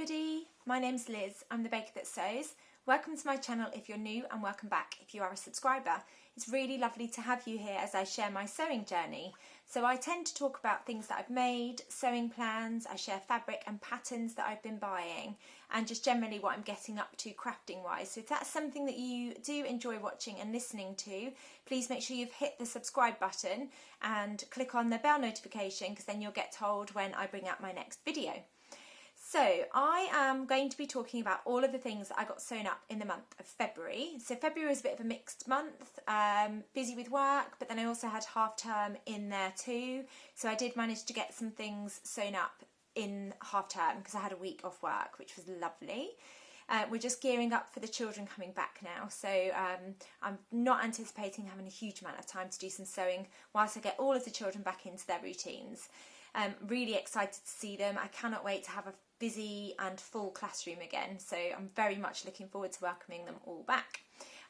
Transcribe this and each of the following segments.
everybody, my name's Liz, I'm the baker that sews. Welcome to my channel if you're new and welcome back if you are a subscriber. It's really lovely to have you here as I share my sewing journey. So I tend to talk about things that I've made, sewing plans, I share fabric and patterns that I've been buying and just generally what I'm getting up to crafting wise. So if that's something that you do enjoy watching and listening to, please make sure you've hit the subscribe button and click on the bell notification because then you'll get told when I bring out my next video. So I am going to be talking about all of the things that I got sewn up in the month of February. So February was a bit of a mixed month, busy with work, but then I also had half term in there too. So I did manage to get some things sewn up in half term because I had a week off work, which was lovely. We're just gearing up for the children coming back now, so I'm not anticipating having a huge amount of time to do some sewing whilst I get all of the children back into their routines. Really excited to see them. I cannot wait to have a busy and full classroom again, so I'm very much looking forward to welcoming them all back.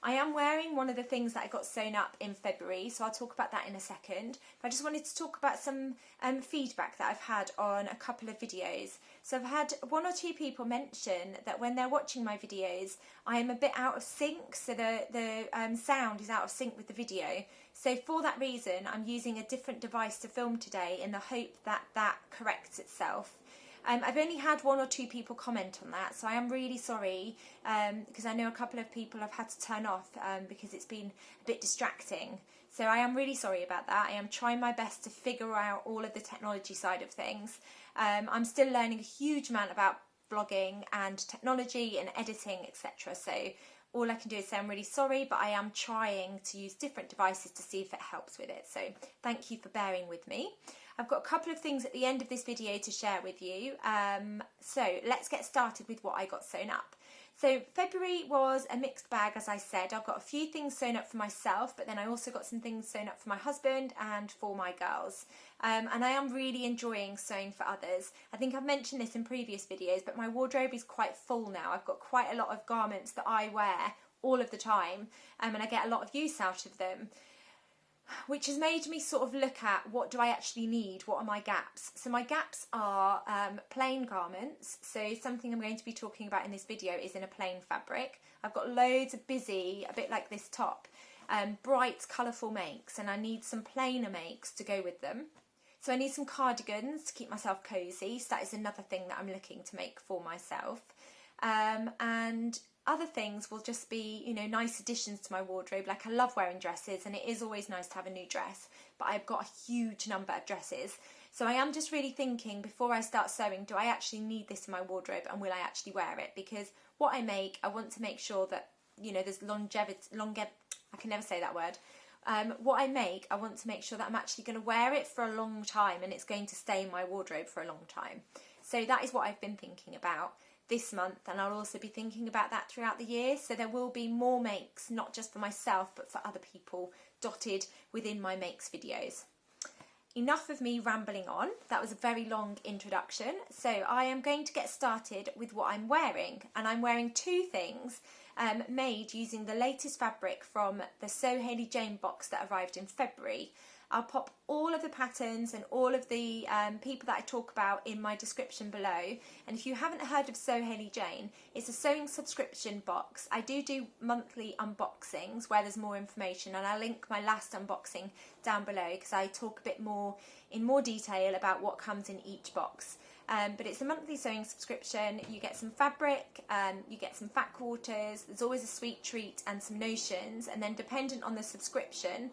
I am wearing one of the things that I got sewn up in February, so I'll talk about that in a second. But I just wanted to talk about some feedback that I've had on a couple of videos. So I've had one or two people mention that when they're watching my videos, I am a bit out of sync, so the sound is out of sync with the video. So for that reason, I'm using a different device to film today in the hope that that corrects itself. I've only had one or two people comment on that, so I am really sorry because I know a couple of people have had to turn off because it's been a bit distracting. So I am really sorry about that. I am trying my best to figure out all of the technology side of things. I'm still learning a huge amount about vlogging and technology and editing, etc. So all I can do is say I'm really sorry, but I am trying to use different devices to see if it helps with it. So thank you for bearing with me. I've got a couple of things at the end of this video to share with you. So let's get started with what I got sewn up. So February was a mixed bag, as I said. I've got a few things sewn up for myself, but then I also got some things sewn up for my husband and for my girls. And I am really enjoying sewing for others. I think I've mentioned this in previous videos, but my wardrobe is quite full now. I've got quite a lot of garments that I wear all of the time, and I get a lot of use out of them, which has made me sort of look at what do I actually need, what are my gaps. So my gaps are plain garments, so something I'm going to be talking about in this video is in a plain fabric. I've got loads of busy, a bit like this top, bright colourful makes, and I need some plainer makes to go with them. So I need some cardigans to keep myself cosy, so that is another thing that I'm looking to make for myself. And other things will just be, you know, nice additions to my wardrobe. Like I love wearing dresses and it is always nice to have a new dress, but I've got a huge number of dresses. So I am just really thinking before I start sewing, do I actually need this in my wardrobe and will I actually wear it? Because what I make, I want to make sure that, you know, there's longevity, I can never say that word. What I make, I want to make sure that I'm actually going to wear it for a long time and it's going to stay in my wardrobe for a long time. So that is what I've been thinking about this month, and I'll also be thinking about that throughout the year. So there will be more makes, not just for myself but for other people, dotted within my makes videos. Enough of me rambling on. That was a very long introduction. So I am going to get started with what I'm wearing, and I'm wearing two things made using the latest fabric from the Sew Hayley Jane box that arrived in February. I'll pop all of the patterns and all of the people that I talk about in my description below. And if you haven't heard of Sew Hayley Jane, it's a sewing subscription box. I do monthly unboxings where there's more information, and I'll link my last unboxing down below because I talk a bit more in more detail about what comes in each box. But it's a monthly sewing subscription. You get some fabric, you get some fat quarters, there's always a sweet treat and some notions, and then dependent on the subscription,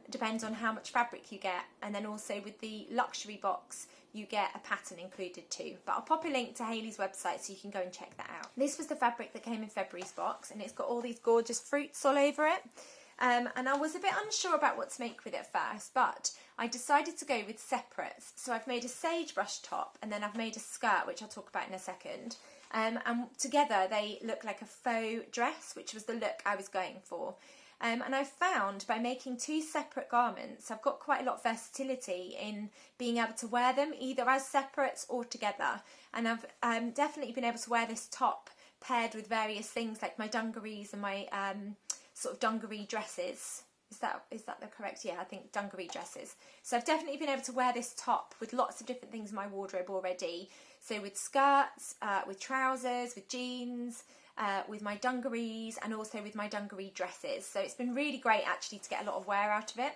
depends on how much fabric you get, and then also with the luxury box you get a pattern included too. But I'll pop a link to Hayley's website so you can go and check that out. This was the fabric that came in February's box, and it's got all these gorgeous fruits all over it. And I was a bit unsure about what to make with it first, but I decided to go with separates. So I've made a sagebrush top and then I've made a skirt, which I'll talk about in a second. And together they look like a faux dress, which was the look I was going for. And I found by making two separate garments, I've got quite a lot of versatility in being able to wear them either as separates or together. And I've definitely been able to wear this top paired with various things like my dungarees and my sort of dungaree dresses. Is that the correct? Yeah, I think dungaree dresses. So I've definitely been able to wear this top with lots of different things in my wardrobe already. So with skirts, with trousers, with jeans, with my dungarees, and also with my dungaree dresses. So it's been really great actually to get a lot of wear out of it.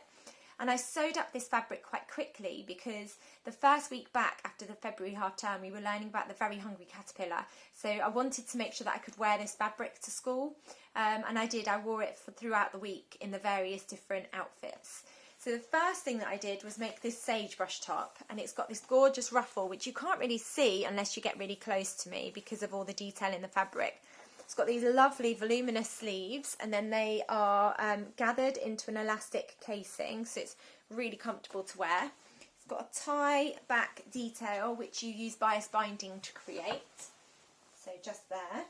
And I sewed up this fabric quite quickly because the first week back after the February half term, we were learning about the very hungry caterpillar. So I wanted to make sure that I could wear this fabric to school. And I did. I wore it throughout the week in the various different outfits. So the first thing that I did was make this sagebrush top, and it's got this gorgeous ruffle, which you can't really see unless you get really close to me because of all the detail in the fabric. It's got these lovely voluminous sleeves, and then they are gathered into an elastic casing, so it's really comfortable to wear. It's got a tie back detail, which you use bias binding to create, so just there.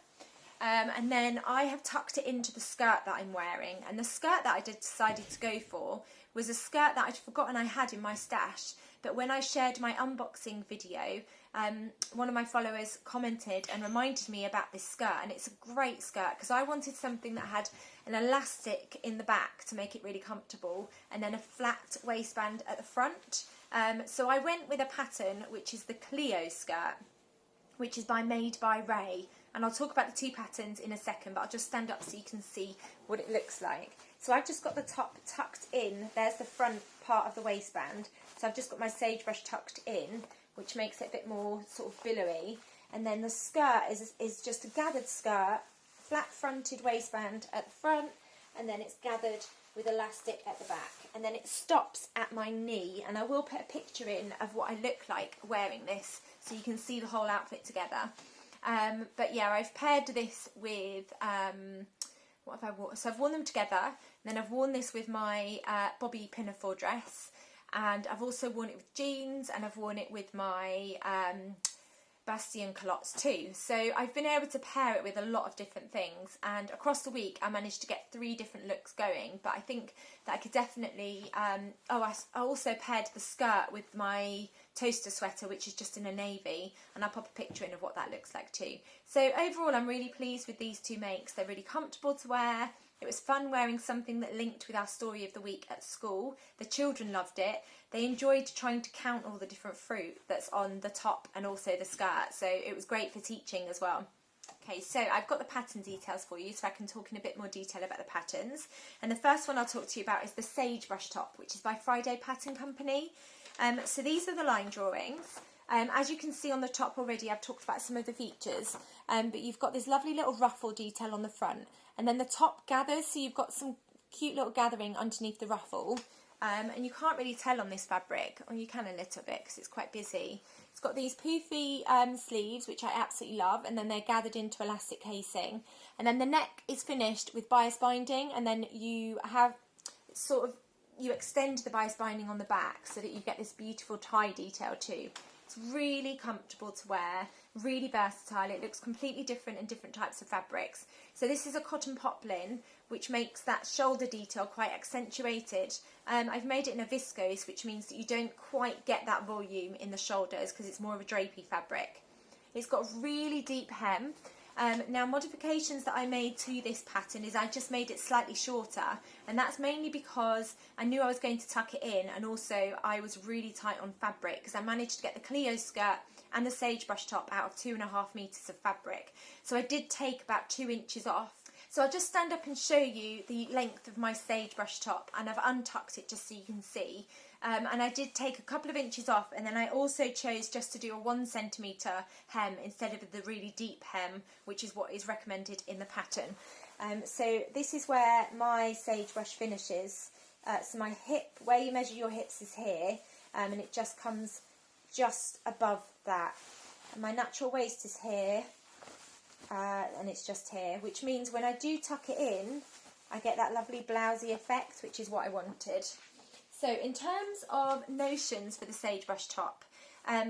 And then I have tucked it into the skirt that I'm wearing, and the skirt that I decided to go for was a skirt that I'd forgotten I had in my stash, but when I shared my unboxing video, one of my followers commented and reminded me about this skirt, and it's a great skirt because I wanted something that had an elastic in the back to make it really comfortable, and then a flat waistband at the front. So I went with a pattern which is the Clio skirt, which is made by Ray, and I'll talk about the two patterns in a second, but I'll just stand up so you can see what it looks like. So I've just got the top tucked in. There's the front part of the waistband. So I've just got my sagebrush tucked in, which makes it a bit more sort of billowy. And then the skirt is just a gathered skirt, flat fronted waistband at the front, and then it's gathered with elastic at the back. And then it stops at my knee, and I will put a picture in of what I look like wearing this so you can see the whole outfit together. But yeah, I've paired this with, what have I worn? So I've worn them together, and then I've worn this with my bobby pinafore dress, and I've also worn it with jeans, and I've worn it with my Bastian culottes too. So I've been able to pair it with a lot of different things, and across the week I managed to get 3 different looks going, but I think that I could definitely, I also paired the skirt with my toaster sweater, which is just in a navy, and I'll pop a picture in of what that looks like too. So overall I'm really pleased with these 2 makes. They're really comfortable to wear. It was fun wearing something that linked with our story of the week at school. The children loved it. They enjoyed trying to count all the different fruit that's on the top and also the skirt, so it was great for teaching as well. Okay, so I've got the pattern details for you so I can talk in a bit more detail about the patterns. And the first one I'll talk to you about is the Sagebrush top, which is by Friday Pattern Company. So these are the line drawings. As you can see on the top already, I've talked about some of the features, but you've got this lovely little ruffle detail on the front, and then the top gathers, so you've got some cute little gathering underneath the ruffle, and you can't really tell on this fabric, or you can a little bit because it's quite busy. It's got these poofy sleeves, which I absolutely love, and then they're gathered into elastic casing, and then the neck is finished with bias binding, and then you have you extend the bias binding on the back so that you get this beautiful tie detail too. It's really comfortable to wear, really versatile. It looks completely different in different types of fabrics. So this is a cotton poplin, which makes that shoulder detail quite accentuated. I've made it in a viscose, which means that you don't quite get that volume in the shoulders because it's more of a drapey fabric. It's got a really deep hem. Now, modifications that I made to this pattern is I just made it slightly shorter, and that's mainly because I knew I was going to tuck it in, and also I was really tight on fabric because I managed to get the Clio skirt and the sagebrush top out of 2.5 meters of fabric. So I did take about 2 inches off. So I'll just stand up and show you the length of my sagebrush top, and I've untucked it just so you can see. And I did take a couple of inches off, and then I also chose just to do a 1 centimetre hem instead of the really deep hem, which is what is recommended in the pattern. So this is where my sagebrush finishes. So my hip, where you measure your hips is here, and it just comes just above that. And my natural waist is here, and it's just here, which means when I do tuck it in, I get that lovely blousey effect, which is what I wanted. So in terms of notions for the sagebrush top,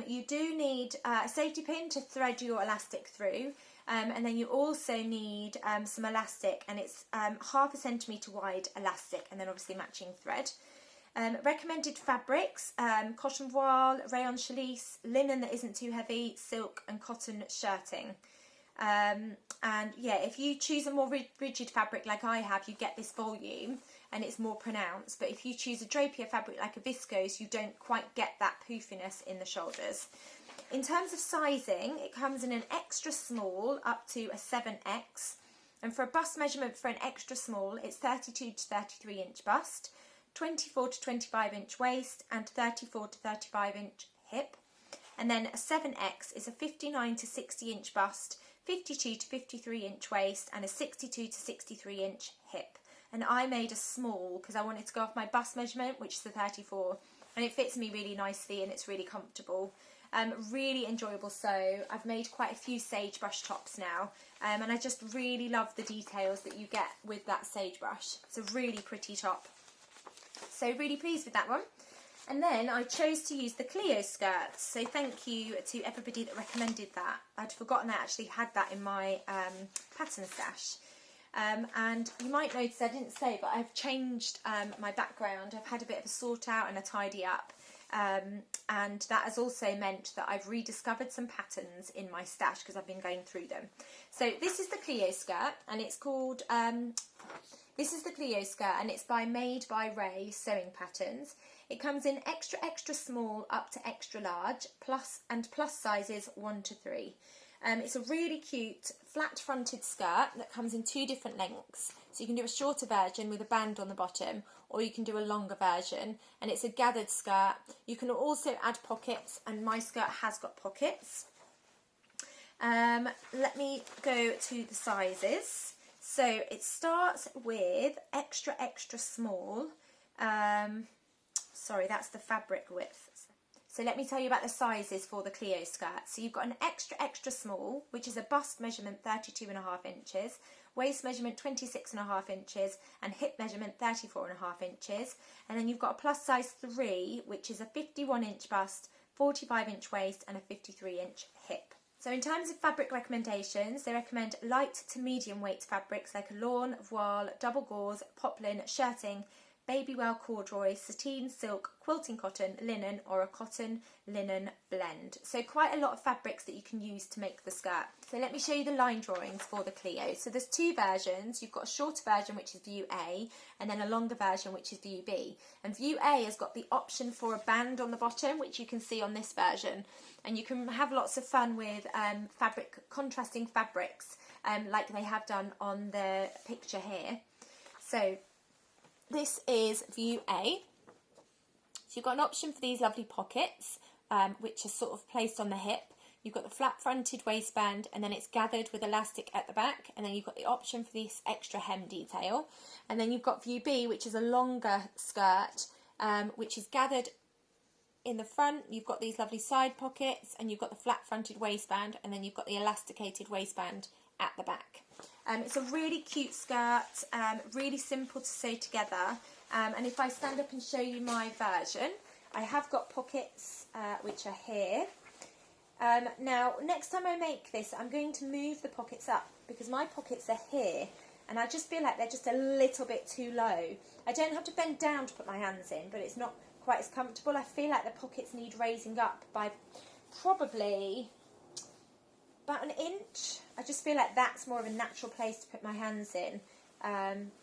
you do need a safety pin to thread your elastic through, and then you also need some elastic, and it's 0.5 centimetre wide elastic, and then obviously matching thread. Recommended fabrics, cotton voile, rayon challis, linen that isn't too heavy, silk and cotton shirting. And yeah, if you choose a more rigid fabric like I have, you get this volume. and it's more pronounced, but if you choose a drapier fabric like a viscose, you don't quite get that poofiness in the shoulders. In terms of sizing, it comes in an extra small up to a 7X, and for a bust measurement for an extra small, it's 32 to 33 inch bust, 24 to 25 inch waist, and 34 to 35 inch hip. And then a 7X is a 59 to 60 inch bust, 52 to 53 inch waist, and a 62 to 63 inch hip. And I made a small because I wanted to go off my bust measurement, which is the 34, and it fits me really nicely and it's really comfortable. Really enjoyable sew. I've made quite a few Sagebrush tops now, and I just really love the details that you get with that Sagebrush. It's a really pretty top. So really pleased with that one. And then I chose to use the Clio skirts, so thank you to everybody that recommended that. I'd forgotten I actually had that in my pattern stash. And you might notice I didn't say, but I've changed my background. I've had a bit of a sort out and a tidy up. And that has also meant that I've rediscovered some patterns in my stash because I've been going through them. So this is the Clio skirt, and it's called, this is the Clio skirt, and it's by Made by Ray Sewing Patterns. It comes in extra, extra small up to extra large, plus sizes 1 to 3. It's a really cute flat fronted skirt that comes in 2 different lengths. So you can do a shorter version with a band on the bottom, or you can do a longer version, and it's a gathered skirt. You can also add pockets, and my skirt has got pockets. Let me go to the sizes. So it starts with extra, extra small. Sorry, that's the fabric width. So let me tell you about the sizes for the Clio skirt. So you've got an extra, extra small, which is a bust measurement 32.5 inches, waist measurement 26.5 inches, and hip measurement 34.5 inches. And then you've got a plus size 3, which is a 51 inch bust, 45 inch waist, and a 53 inch hip. So in terms of fabric recommendations, they recommend light to medium weight fabrics like a lawn, voile, double gauze, poplin, shirting, babywell corduroy, sateen, silk, quilting cotton, linen, or a cotton linen blend. So quite a lot of fabrics that you can use to make the skirt. So let me show you the line drawings for the Clio. So there's 2 versions. You've got a shorter version, which is view A, and then a longer version, which is view B. And view A has got the option for a band on the bottom, which you can see on this version. And you can have lots of fun with contrasting fabrics, like they have done on the picture here. So this is view A. So you've got an option for these lovely pockets, which are sort of placed on the hip. You've got the flat fronted waistband, and then it's gathered with elastic at the back, and then you've got the option for this extra hem detail. And then you've got view B, which is a longer skirt, which is gathered in the front. You've got these lovely side pockets, and you've got the flat fronted waistband, and then you've got the elasticated waistband at the back. It's a really cute skirt, really simple to sew together, and if I stand up and show you my version, I have got pockets which are here. Now next time I make this, I'm going to move the pockets up because my pockets are here and I just feel like they're just a little bit too low. I don't have to bend down to put my hands in, but it's not quite as comfortable. I feel like the pockets need raising up by probably about an inch. I just feel like that's more of a natural place to put my hands in.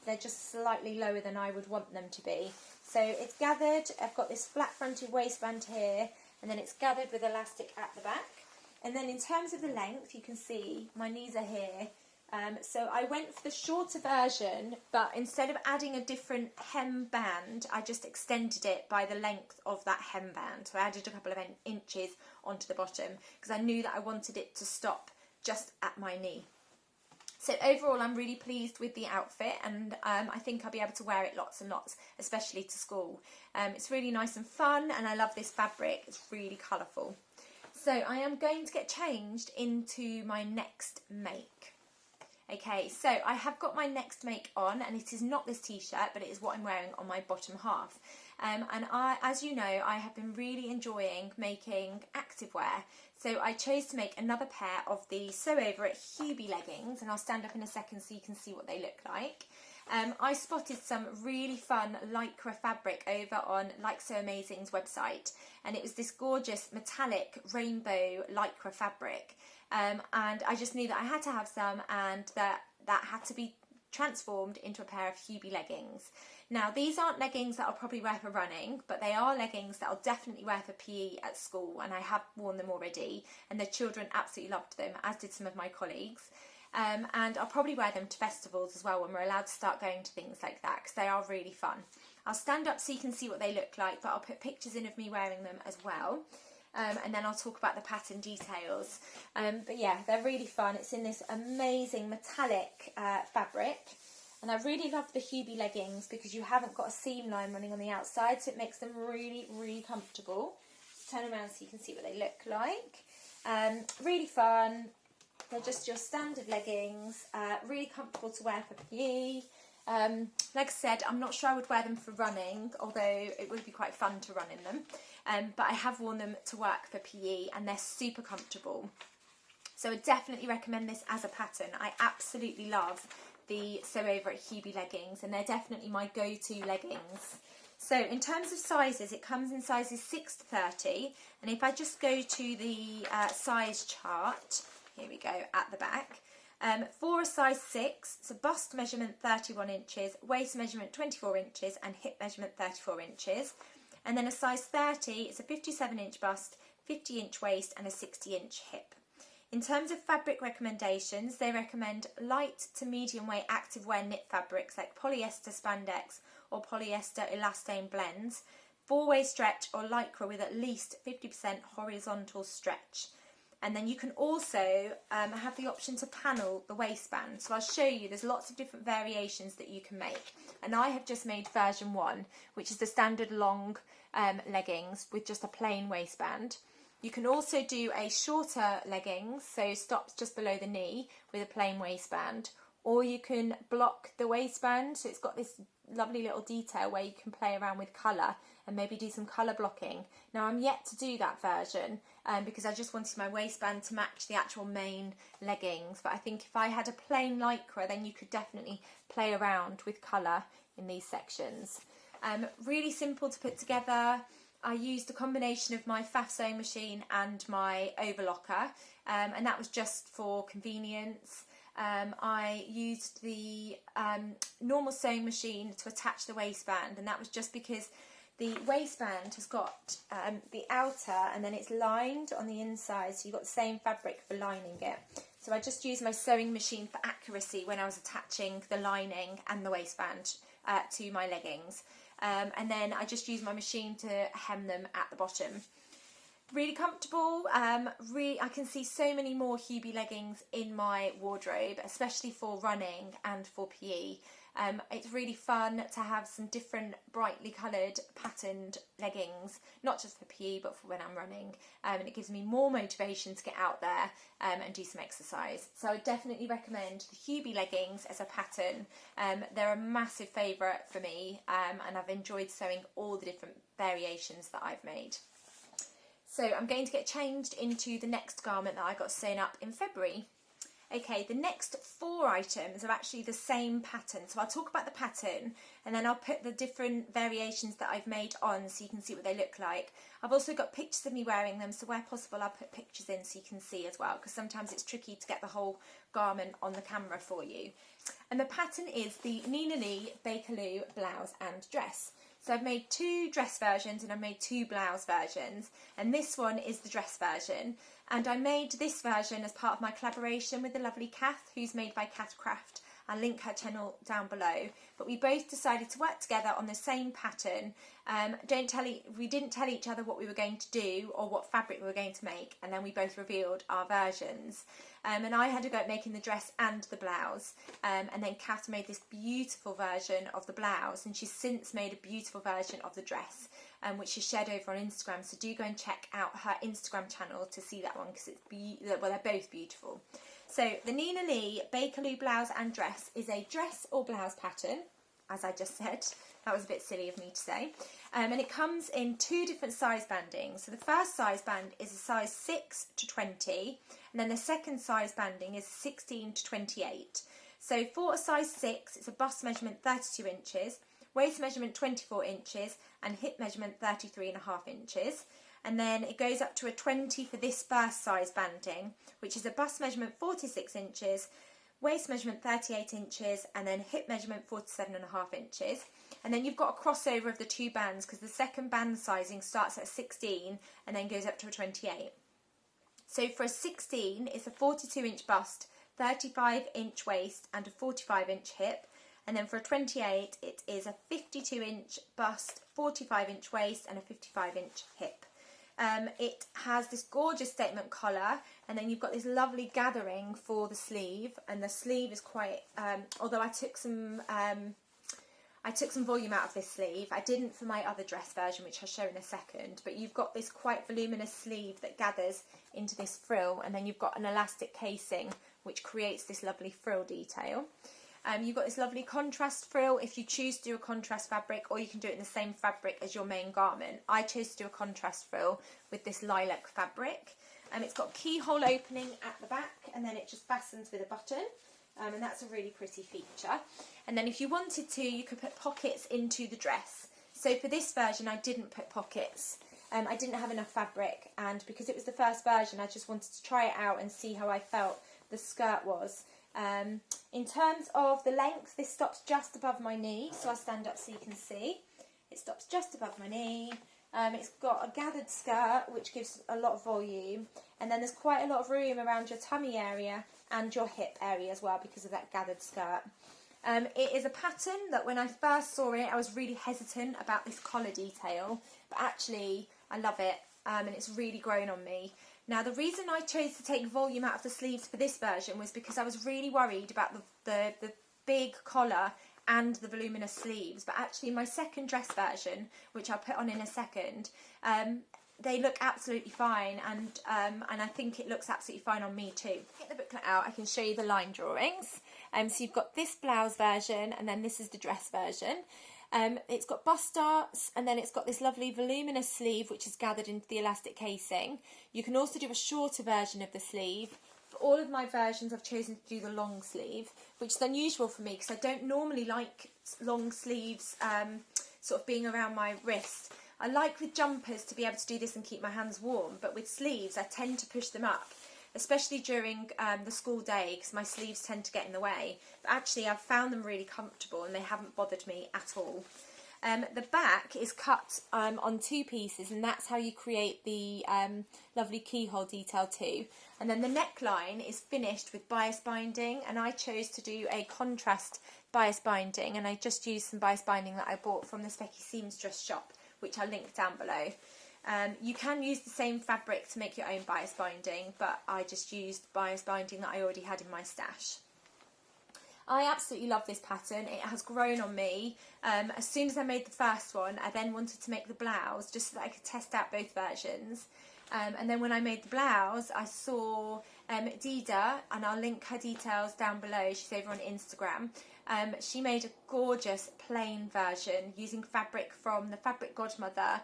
They're just slightly lower than I would want them to be. So it's gathered. I've got this flat fronted waistband here, and then it's gathered with elastic at the back. And then in terms of the length, you can see my knees are here. So I went for the shorter version, but instead of adding a different hem band, I just extended it by the length of that hem band. So I added a couple of inches onto the bottom because I knew that I wanted it to stop just at my knee. So overall, I'm really pleased with the outfit, and I think I'll be able to wear it lots and lots, especially to school. It's really nice and fun, and I love this fabric. It's really colourful. So I am going to get changed into my next make. Okay, so I have got my next make on, and it is not this t-shirt, but it is what I'm wearing on my bottom half. And as you know, I have been really enjoying making activewear. So I chose to make another pair of the Sew Over It Hubie leggings, and I'll stand up in a second so you can see what they look like. I spotted some really fun lycra fabric over on Like So Amazing's website, and it was this gorgeous metallic rainbow lycra fabric. And I just knew that I had to have some, and that had to be transformed into a pair of Hubie leggings. Now, these aren't leggings that I'll probably wear for running, but they are leggings that I'll definitely wear for PE at school, and I have worn them already, and the children absolutely loved them, as did some of my colleagues. And I'll probably wear them to festivals as well when we're allowed to start going to things like that, because they are really fun. I'll stand up so you can see what they look like, but I'll put pictures in of me wearing them as well. And then I'll talk about the pattern details. But yeah, they're really fun. It's in this amazing metallic fabric. And I really love the Hubie leggings because you haven't got a seam line running on the outside, so it makes them really, really comfortable. Turn them around so you can see what they look like. Really fun. They're just your standard leggings, really comfortable to wear for PE. Like I said, I'm not sure I would wear them for running, although it would be quite fun to run in them. But I have worn them to work for PE, and they're super comfortable. So I definitely recommend this as a pattern. I absolutely love the Sew Over at Hubie leggings, and they're definitely my go-to leggings. So in terms of sizes, it comes in sizes 6 to 30, and if I just go to the size chart, here we go, at the back. For a size 6, so bust measurement 31 inches, waist measurement 24 inches, and hip measurement 34 inches. And then a size 30, it's a 57-inch bust, 50-inch waist, and a 60-inch hip. In terms of fabric recommendations, they recommend light to medium weight activewear knit fabrics like polyester spandex or polyester elastane blends, 4-way stretch or lycra with at least 50% horizontal stretch. And then you can also have the option to panel the waistband. So I'll show you, there's lots of different variations that you can make. And I have just made version 1, which is the standard long leggings with just a plain waistband. You can also do a shorter leggings, so stops just below the knee with a plain waistband. Or you can block the waistband, so it's got this lovely little detail where you can play around with colour and maybe do some colour blocking. Now I'm yet to do that version because I just wanted my waistband to match the actual main leggings, but I think if I had a plain lycra then you could definitely play around with colour in these sections. Really simple to put together. I used a combination of my Faff sewing machine and my overlocker, and that was just for convenience. I used the normal sewing machine to attach the waistband, and that was just because the waistband has got the outer and then it's lined on the inside, so you've got the same fabric for lining it. So I just used my sewing machine for accuracy when I was attaching the lining and the waistband to my leggings. And then I just used my machine to hem them at the bottom. Really comfortable. I can see so many more Hubie leggings in my wardrobe, especially for running and for PE. It's really fun to have some different brightly coloured patterned leggings, not just for PE but for when I'm running, and it gives me more motivation to get out there and do some exercise. So I definitely recommend the Hubie leggings as a pattern. They're a massive favourite for me, and I've enjoyed sewing all the different variations that I've made. So I'm going to get changed into the next garment that I got sewn up in February. Okay, the next 4 items are actually the same pattern. So I'll talk about the pattern and then I'll put the different variations that I've made on so you can see what they look like. I've also got pictures of me wearing them, so where possible I'll put pictures in so you can see as well, because sometimes it's tricky to get the whole garment on the camera for you. And the pattern is the Nina Lee Bakerloo blouse and dress. So I've made 2 dress versions and I've made 2 blouse versions, and this one is the dress version. And I made this version as part of my collaboration with the lovely Kath, who's made by Kath Craft. I'll link her channel down below. But we both decided to work together on the same pattern. We didn't tell each other what we were going to do or what fabric we were going to make, and then we both revealed our versions. And I had a go at making the dress and the blouse, and then Kath made this beautiful version of the blouse, and she's since made a beautiful version of the dress, which is shared over on Instagram. So do go and check out her Instagram channel to see that one, because they're both beautiful. So the Nina Lee Bakerloo blouse and dress is a dress or blouse pattern, as I just said. That was a bit silly of me to say. And it comes in 2 different size bandings. So the first size band is a size 6 to 20, and then the second size banding is 16 to 28. So for a size 6, it's a bust measurement 32 inches, waist measurement 24 inches, and hip measurement 33.5 inches. And then it goes up to a 20 for this first size banding, which is a bust measurement 46 inches, waist measurement 38 inches, and then hip measurement 47.5 inches. And then you've got a crossover of the two bands because the second band sizing starts at 16 and then goes up to a 28. So for a 16, it's a 42-inch bust, 35-inch waist and a 45-inch hip. And then for a 28, it is a 52-inch bust, 45-inch waist and a 55-inch hip. It has this gorgeous statement collar, and then you've got this lovely gathering for the sleeve, and the sleeve is quite, although I took some volume out of this sleeve. I didn't for my other dress version, which I'll show in a second, but you've got this quite voluminous sleeve that gathers into this frill, and then you've got an elastic casing which creates this lovely frill detail. You've got this lovely contrast frill if you choose to do a contrast fabric, or you can do it in the same fabric as your main garment. I chose to do a contrast frill with this lilac fabric. It's got keyhole opening at the back, and then it just fastens with a button. And that's a really pretty feature. And then if you wanted to, you could put pockets into the dress. So for this version, I didn't put pockets. I didn't have enough fabric, and because it was the first version, I just wanted to try it out and see how I felt the skirt was. In terms of the length, this stops just above my knee, so I'll stand up so you can see. It stops just above my knee. It's got a gathered skirt which gives a lot of volume, and then there's quite a lot of room around your tummy area and your hip area as well because of that gathered skirt. It is a pattern that when I first saw it I was really hesitant about this collar detail, but actually I love it, and it's really grown on me. Now the reason I chose to take volume out of the sleeves for this version was because I was really worried about the big collar and the voluminous sleeves, but actually my second dress version, which I'll put on in a second, they look absolutely fine, and I think it looks absolutely fine on me too. Get the booklet out, I can show you the line drawings. So you've got this blouse version, and then this is the dress version. It's got bust darts, and then it's got this lovely voluminous sleeve which is gathered into the elastic casing. You can also do a shorter version of the sleeve. For all of my versions I've chosen to do the long sleeve, which is unusual for me because I don't normally like long sleeves sort of being around my wrist. I like with jumpers to be able to do this and keep my hands warm, but with sleeves I tend to push them up, especially during the school day because my sleeves tend to get in the way. But actually I've found them really comfortable and they haven't bothered me at all. The back is cut on two pieces, and that's how you create the lovely keyhole detail too. And then the neckline is finished with bias binding, and I chose to do a contrast bias binding, and I just used some bias binding that I bought from the Specky Seamstress shop, which I'll link down below. You can use the same fabric to make your own bias binding, but I just used bias binding that I already had in my stash. I absolutely love this pattern. It has grown on me. As soon as I made the first one, I then wanted to make the blouse just so that I could test out both versions. And then when I made the blouse, I saw Dida, and I'll link her details down below. She's over on Instagram. She made a gorgeous plain version using fabric from the Fabric Godmother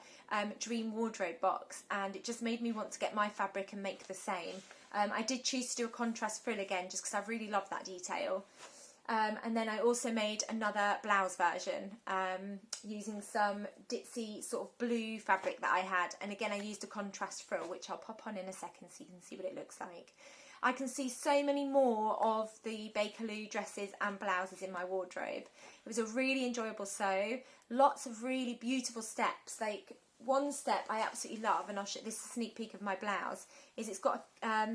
Dream Wardrobe box, and it just made me want to get my fabric and make the same. I did choose to do a contrast frill again just because I really love that detail. And then I also made another blouse version using some ditzy sort of blue fabric that I had, and again I used a contrast frill which I'll pop on in a second so you can see what it looks like. I can see so many more of the Bakerloo dresses and blouses in my wardrobe. It was a really enjoyable sew, lots of really beautiful steps. Like one step I absolutely love, and I'll show this is a sneak peek of my blouse, is it's got a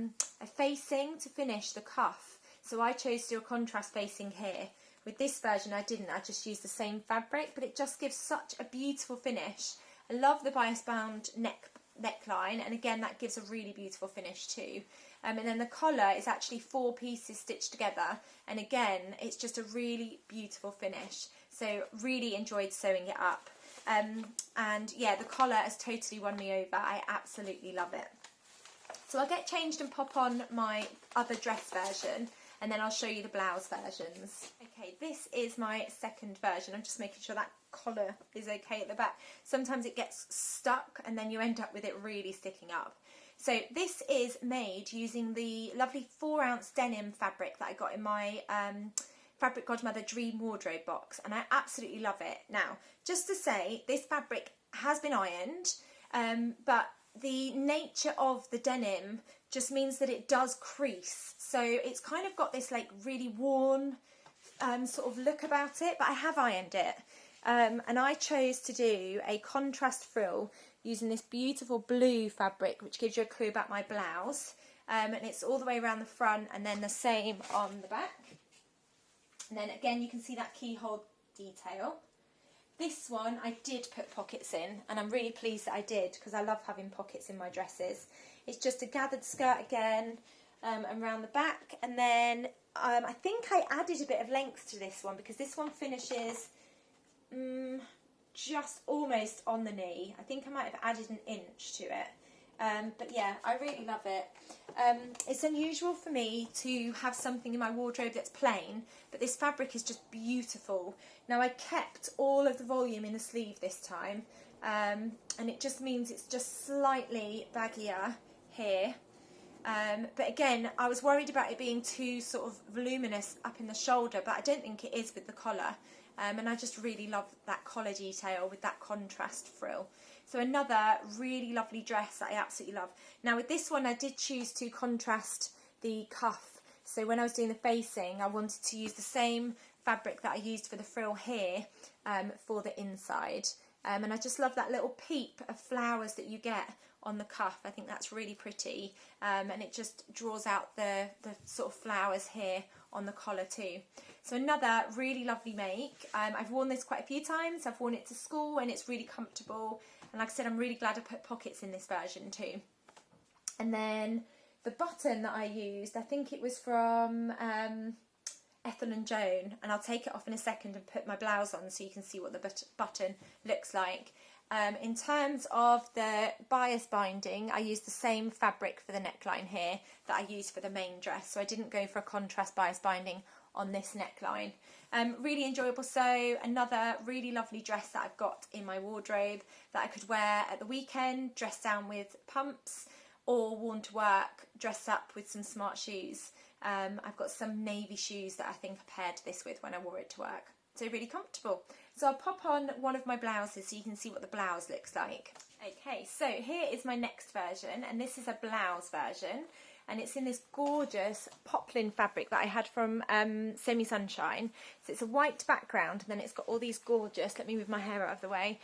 facing to finish the cuff. So I chose to do a contrast facing here. With this version I didn't, I just used the same fabric, but it just gives such a beautiful finish. I love the bias bound neckline, and again that gives a really beautiful finish too. And then the collar is actually 4 pieces stitched together, and again it's just a really beautiful finish. So really enjoyed sewing it up. And yeah, the collar has totally won me over. I absolutely love it. So I'll get changed and pop on my other dress version, and then I'll show you the blouse versions. Okay, this is my second version. I'm just making sure that collar is okay at the back. Sometimes it gets stuck and then you end up with it really sticking up. So this is made using the lovely 4-ounce denim fabric that I got in my Fabric Godmother Dream Wardrobe box, and I absolutely love it. Now, just to say, this fabric has been ironed, but the nature of the denim just means that it does crease. So it's kind of got this like really worn sort of look about it, but I have ironed it. And I chose to do a contrast frill using this beautiful blue fabric, which gives you a clue about my blouse. And it's all the way around the front and then the same on the back. And then again, you can see that keyhole detail. This one I did put pockets in, and I'm really pleased that I did because I love having pockets in my dresses. It's just a gathered skirt again, around the back, and then I think I added a bit of length to this one because this one finishes just almost on the knee. I think I might have added an inch to it. But yeah, I really love it. It's unusual for me to have something in my wardrobe that's plain, but this fabric is just beautiful. Now I kept all of the volume in the sleeve this time, and it just means it's just slightly baggier here. But again, I was worried about it being too sort of voluminous up in the shoulder, but I don't think it is with the collar. And I just really love that collar detail with that contrast frill. So another really lovely dress that I absolutely love. Now with this one I did choose to contrast the cuff. So when I was doing the facing, I wanted to use the same fabric that I used for the frill here for the inside. And I just love that little peep of flowers that you get on the cuff. I think that's really pretty, and it just draws out the sort of flowers here on the collar too. So another really lovely make. I've worn this quite a few times. I've worn it to school and it's really comfortable, and like I said, I'm really glad I put pockets in this version too. And then the button that I used, I think it was from Ethel and Joan, and I'll take it off in a second and put my blouse on so you can see what the button looks like. In terms of the bias binding, I used the same fabric for the neckline here that I used for the main dress, so I didn't go for a contrast bias binding on this neckline. Really enjoyable sew, another really lovely dress that I've got in my wardrobe that I could wear at the weekend, dressed down with pumps, or worn to work, dressed up with some smart shoes. I've got some navy shoes that I think I paired this with when I wore it to work. So really comfortable. So I'll pop on one of my blouses so you can see what the blouse looks like. Okay, so here is my next version, and this is a blouse version, and it's in this gorgeous poplin fabric that I had from Semi Sunshine. So it's a white background, and then it's got all these gorgeous, let me move my hair out of the way,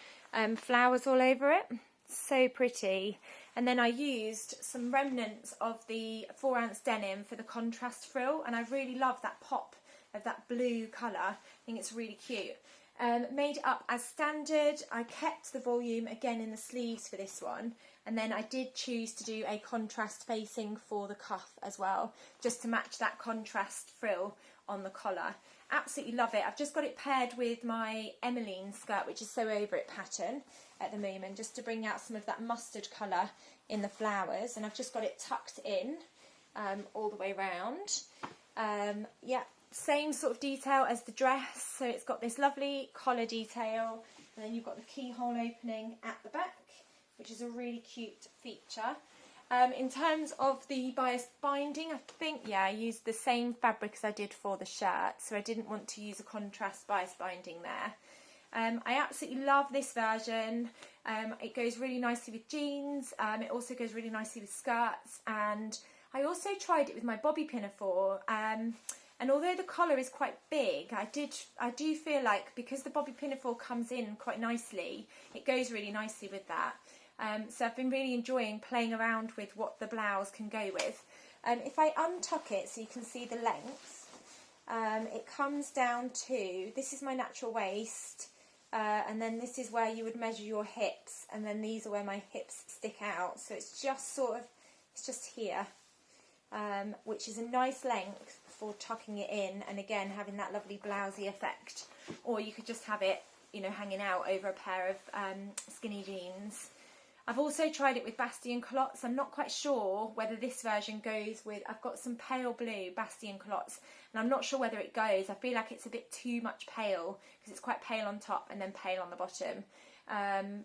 flowers all over it. So pretty. And then I used some remnants of the 4-ounce denim for the contrast frill, and I really love that pop of that blue colour. I think it's really cute. Made it up as standard. I kept the volume again in the sleeves for this one, and then I did choose to do a contrast facing for the cuff as well, just to match that contrast frill on the collar. Absolutely love it. I've just got it paired with my Emmeline skirt, which is Sew Over It pattern at the moment, just to bring out some of that mustard colour in the flowers, and I've just got it tucked in all the way around. Yeah, same sort of detail as the dress, so it's got this lovely collar detail, and then you've got the keyhole opening at the back, which is a really cute feature. In terms of the bias binding, I think, yeah, I used the same fabric as I did for the shirt, so I didn't want to use a contrast bias binding there. I absolutely love this version. It goes really nicely with jeans, it also goes really nicely with skirts, and I also tried it with my bobby pinafore, and although the collar is quite big, I do feel like because the bobby pinafore comes in quite nicely, it goes really nicely with that. So I've been really enjoying playing around with what the blouse can go with. If I untuck it so you can see the length, it comes down to, this is my natural waist, and then this is where you would measure your hips, and then these are where my hips stick out, so it's just sort of, it's just here, which is a nice length for tucking it in, and again having that lovely blousey effect. Or you could just have it, you know, hanging out over a pair of skinny jeans. I've also tried it with Bastian culottes. I'm not quite sure whether this version goes with, I've got some pale blue Bastian culottes, and I'm not sure whether it goes. I feel like it's a bit too much pale, because it's quite pale on top and then pale on the bottom.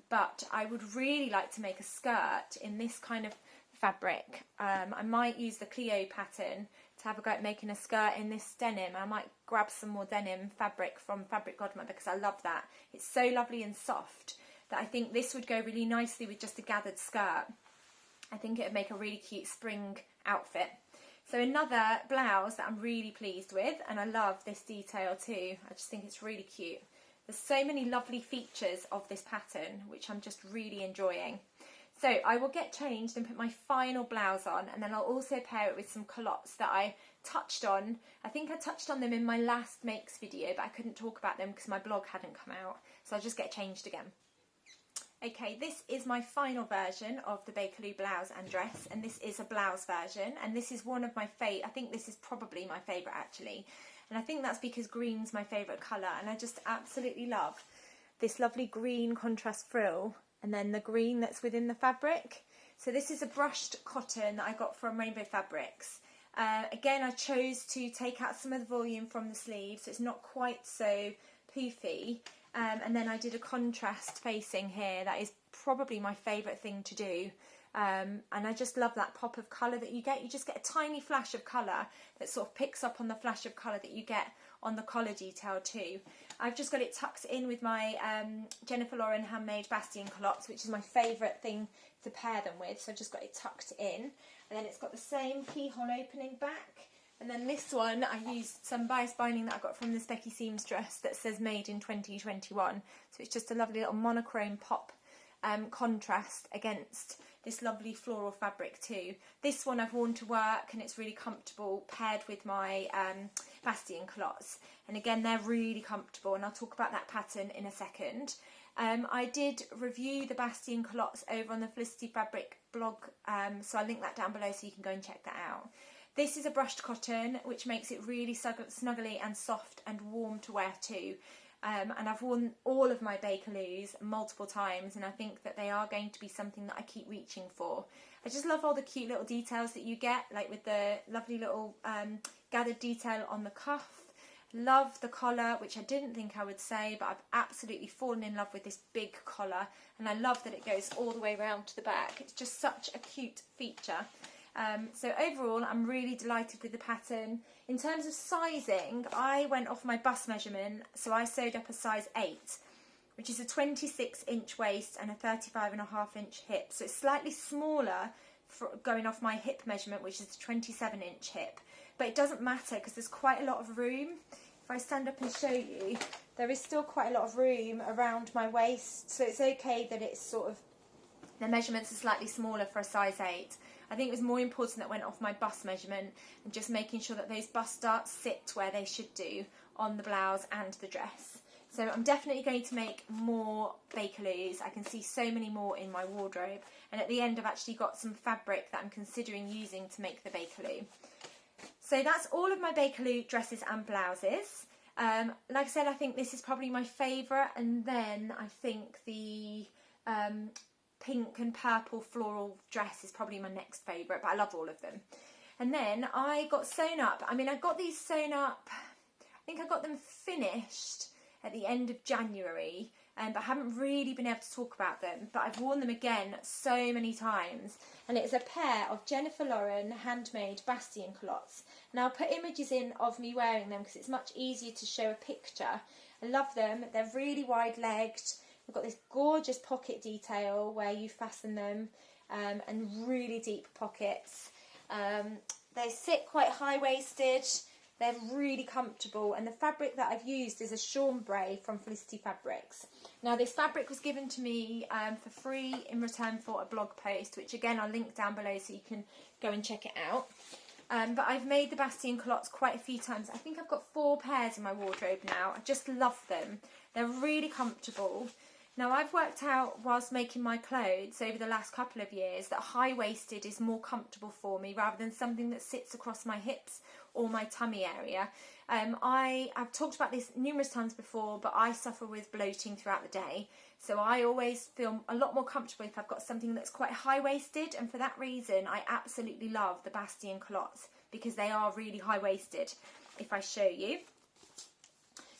But I would really like to make a skirt in this kind of fabric. I might use the Clio pattern to have a go at making a skirt in this denim. I might grab some more denim fabric from Fabric Godmother, because I love that. It's so lovely and soft that I think this would go really nicely with just a gathered skirt. I think it would make a really cute spring outfit. So another blouse that I'm really pleased with, and I love this detail too. I just think it's really cute. There's so many lovely features of this pattern, which I'm just really enjoying. So I will get changed and put my final blouse on, and then I'll also pair it with some culottes that I touched on. I think I touched on them in my last makes video, but I couldn't talk about them because my blog hadn't come out. So I'll just get changed again. Okay, this is my final version of the Bakerloo blouse and dress, and this is a blouse version, and this is one of my favourite. I think this is probably my favourite actually, and I think that's because green's my favourite colour, and I just absolutely love this lovely green contrast frill and then the green that's within the fabric. So this is a brushed cotton that I got from Rainbow Fabrics. Again, I chose to take out some of the volume from the sleeve, so it's not quite so poofy. And then I did a contrast facing here. That is probably my favourite thing to do. And I just love that pop of colour that you get. You just get a tiny flash of colour that sort of picks up on the flash of colour that you get on the collar detail too. I've just got it tucked in with my Jennifer Lauren handmade Bastian culottes, which is my favourite thing to pair them with. So I've just got it tucked in. And then it's got the same keyhole opening back. And then this one, I used some bias binding that I got from this Becky seamstress that says made in 2021. So it's just a lovely little monochrome pop contrast against this lovely floral fabric too. This one I've worn to work and it's really comfortable paired with my Bastian culottes. And again, they're really comfortable, and I'll talk about that pattern in a second. I did review the Bastian culottes over on the Felicity Fabric blog, so I'll link that down below so you can go and check that out. This is a brushed cotton, which makes it really snuggly and soft and warm to wear too. And I've worn all of my Bakerloos multiple times, and I think that they are going to be something that I keep reaching for. I just love all the cute little details that you get, like with the lovely little gathered detail on the cuff. Love the collar, which I didn't think I would say, but I've absolutely fallen in love with this big collar, and I love that it goes all the way around to the back. It's just such a cute feature. So overall, I'm really delighted with the pattern. In terms of sizing, I went off my bust measurement, so I sewed up a size 8, which is a 26-inch waist and a 35.5-inch hip. So it's slightly smaller for going off my hip measurement, which is a 27-inch hip. But it doesn't matter because there's quite a lot of room. If I stand up and show you, there is still quite a lot of room around my waist. So it's okay that it's sort of, the measurements are slightly smaller for a size 8. I think it was more important that went off my bust measurement and just making sure that those bust darts sit where they should do on the blouse and the dress. So I'm definitely going to make more Bakerloos. I can see so many more in my wardrobe. And at the end I've actually got some fabric that I'm considering using to make the Bakerloo. So that's all of my Bakerloo dresses and blouses. Like I said, I think this is probably my favourite, and then I think the pink and purple floral dress is probably my next favourite, but I love all of them. And then I got sewn up. I mean, I got these sewn up, I think I got them finished at the end of January, but I haven't really been able to talk about them, but I've worn them again so many times. And it's a pair of Jennifer Lauren handmade Bastian culottes. Now I'll put images in of me wearing them because it's much easier to show a picture. I love them. They're really wide legged. They've got this gorgeous pocket detail where you fasten them, and really deep pockets. They sit quite high-waisted. They're really comfortable, and the fabric that I've used is a chambray from Felicity Fabrics. Now this fabric was given to me for free in return for a blog post, which again I'll link down below so you can go and check it out. But I've made the Bastian culottes quite a few times. I think I've got 4 pairs in my wardrobe now. I just love them. They're really comfortable. Now I've worked out whilst making my clothes over the last couple of years that high-waisted is more comfortable for me rather than something that sits across my hips or my tummy area. I've talked about this numerous times before, but I suffer with bloating throughout the day. So I always feel a lot more comfortable if I've got something that's quite high-waisted, and for that reason I absolutely love the Bastian culottes because they are really high-waisted. If I show you.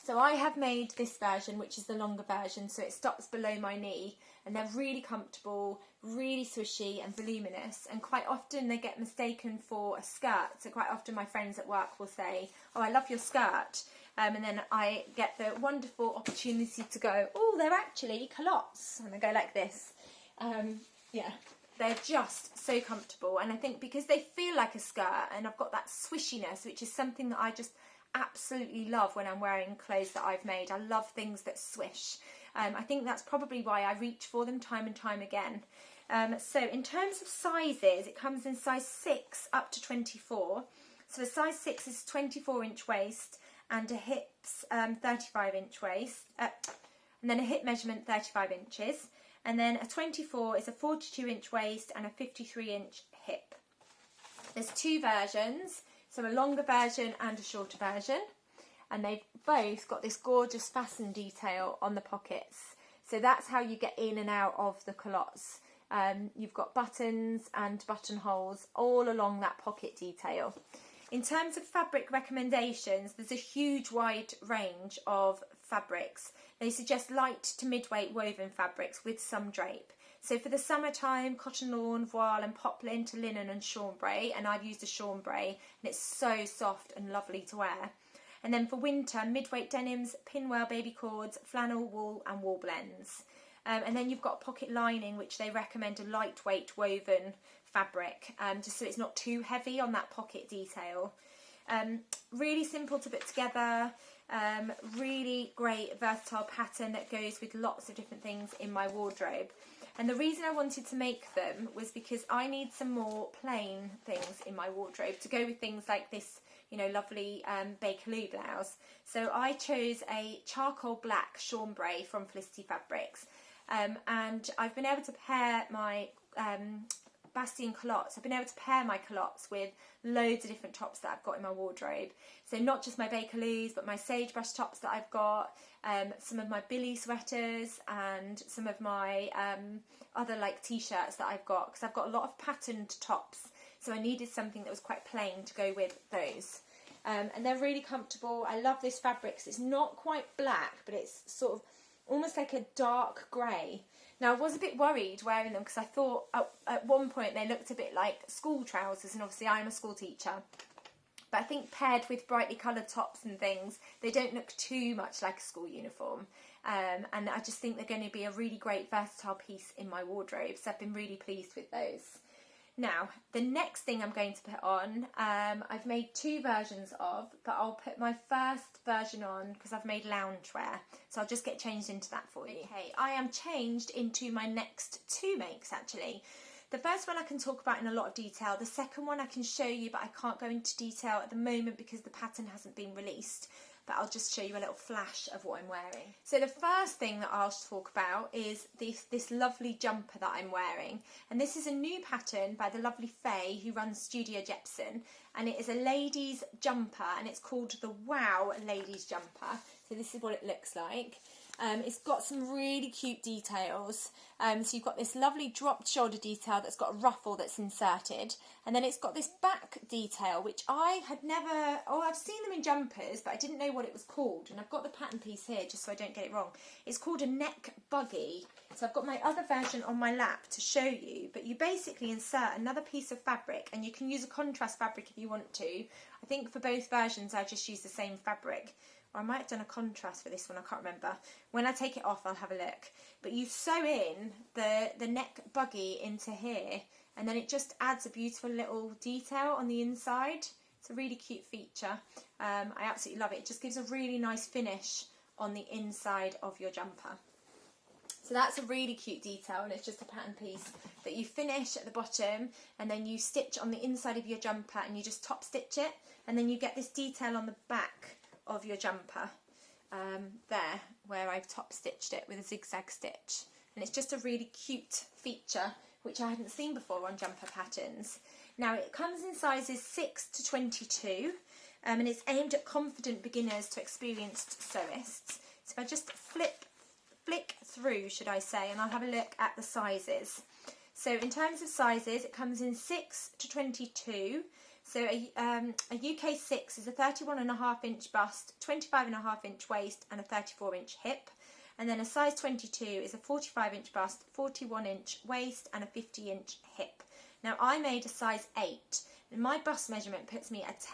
So I have made this version, which is the longer version, so it stops below my knee, and they're really comfortable, really swishy and voluminous, and quite often they get mistaken for a skirt. So quite often my friends at work will say, "Oh, I love your skirt," and then I get the wonderful opportunity to go, "Oh, they're actually culottes," and I go like this. Yeah, they're just so comfortable, and I think because they feel like a skirt and I've got that swishiness, which is something that I just absolutely love when I'm wearing clothes that I've made. I love things that swish. I think that's probably why I reach for them time and time again. So in terms of sizes, it comes in size 6 up to 24. So a size 6 is 24-inch waist and a hips 35-inch waist, and then a hip measurement 35 inches. And then a 24 is a 42-inch waist and a 53-inch hip. There's 2 versions, so a longer version and a shorter version. And they've both got this gorgeous fasten detail on the pockets. So that's how you get in and out of the culottes. You've got buttons and buttonholes all along that pocket detail. In terms of fabric recommendations, there's a huge wide range of fabrics. They suggest light to mid-weight woven fabrics with some drape. So for the summertime, cotton lawn, voile and poplin to linen and chambray, and I've used a chambray and it's so soft and lovely to wear. And then for winter, mid-weight denims, pinwell baby cords, flannel, wool and wool blends. And then you've got pocket lining, which they recommend a lightweight woven fabric, just so it's not too heavy on that pocket detail. Really simple to put together, really great versatile pattern that goes with lots of different things in my wardrobe. And the reason I wanted to make them was because I need some more plain things in my wardrobe to go with things like this, you know, lovely Bakerloo blouse. So I chose a charcoal black chambray from Felicity Fabrics, and I've been able to pair my Bastian culottes. I've been able to pair my culottes with loads of different tops that I've got in my wardrobe. So not just my Bakerloos, but my Sagebrush tops that I've got, some of my Billy sweaters, and some of my other like t-shirts that I've got, because I've got a lot of patterned tops. So I needed something that was quite plain to go with those. And they're really comfortable. I love this fabric because it's not quite black, but it's sort of almost like a dark grey. Now I was a bit worried wearing them because I thought at one point they looked a bit like school trousers, and obviously I'm a school teacher. But I think paired with brightly coloured tops and things, they don't look too much like a school uniform. And I just think they're going to be a really great versatile piece in my wardrobe. So I've been really pleased with those. Now, the next thing I'm going to put on, I've made 2 versions of, but I'll put my first version on because I've made loungewear. So I'll just get changed into that for you. Okay, I am changed into my next 2 makes actually. The first one I can talk about in a lot of detail. The second one I can show you, but I can't go into detail at the moment because the pattern hasn't been released. But I'll just show you a little flash of what I'm wearing. So the first thing that I'll talk about is this lovely jumper that I'm wearing. And this is a new pattern by the lovely Faye who runs Studio Jepsen. And it is a ladies jumper, and it's called the Wow Ladies Jumper. So this is what it looks like. It's got some really cute details. So you've got this lovely dropped shoulder detail that's got a ruffle that's inserted, and then it's got this back detail which I had never, I've seen them in jumpers but I didn't know what it was called, and I've got the pattern piece here just so I don't get it wrong. It's called a neck buggy. So I've got my other version on my lap to show you, but you basically insert another piece of fabric, and you can use a contrast fabric if you want to. I think for both versions I just used the same fabric. I might have done a contrast for this one, I can't remember. When I take it off, I'll have a look. But you sew in the neck buggy into here, and then it just adds a beautiful little detail on the inside. It's a really cute feature. I absolutely love it. It just gives a really nice finish on the inside of your jumper. So that's a really cute detail, and it's just a pattern piece that you finish at the bottom, and then you stitch on the inside of your jumper, and you just top stitch it, and then you get this detail on the back of your jumper there where I've top stitched it with a zigzag stitch, and it's just a really cute feature which I hadn't seen before on jumper patterns. Now it comes in sizes 6 to 22, and it's aimed at confident beginners to experienced sewists. So if I just flick through, should I say, and I'll have a look at the sizes. So in terms of sizes, it comes in 6 to 22. So a UK 6 is a 31.5-inch bust, 25.5-inch waist and a 34-inch hip. And then a size 22 is a 45-inch bust, 41-inch waist and a 50-inch hip. Now I made a size 8, and my bust measurement puts me at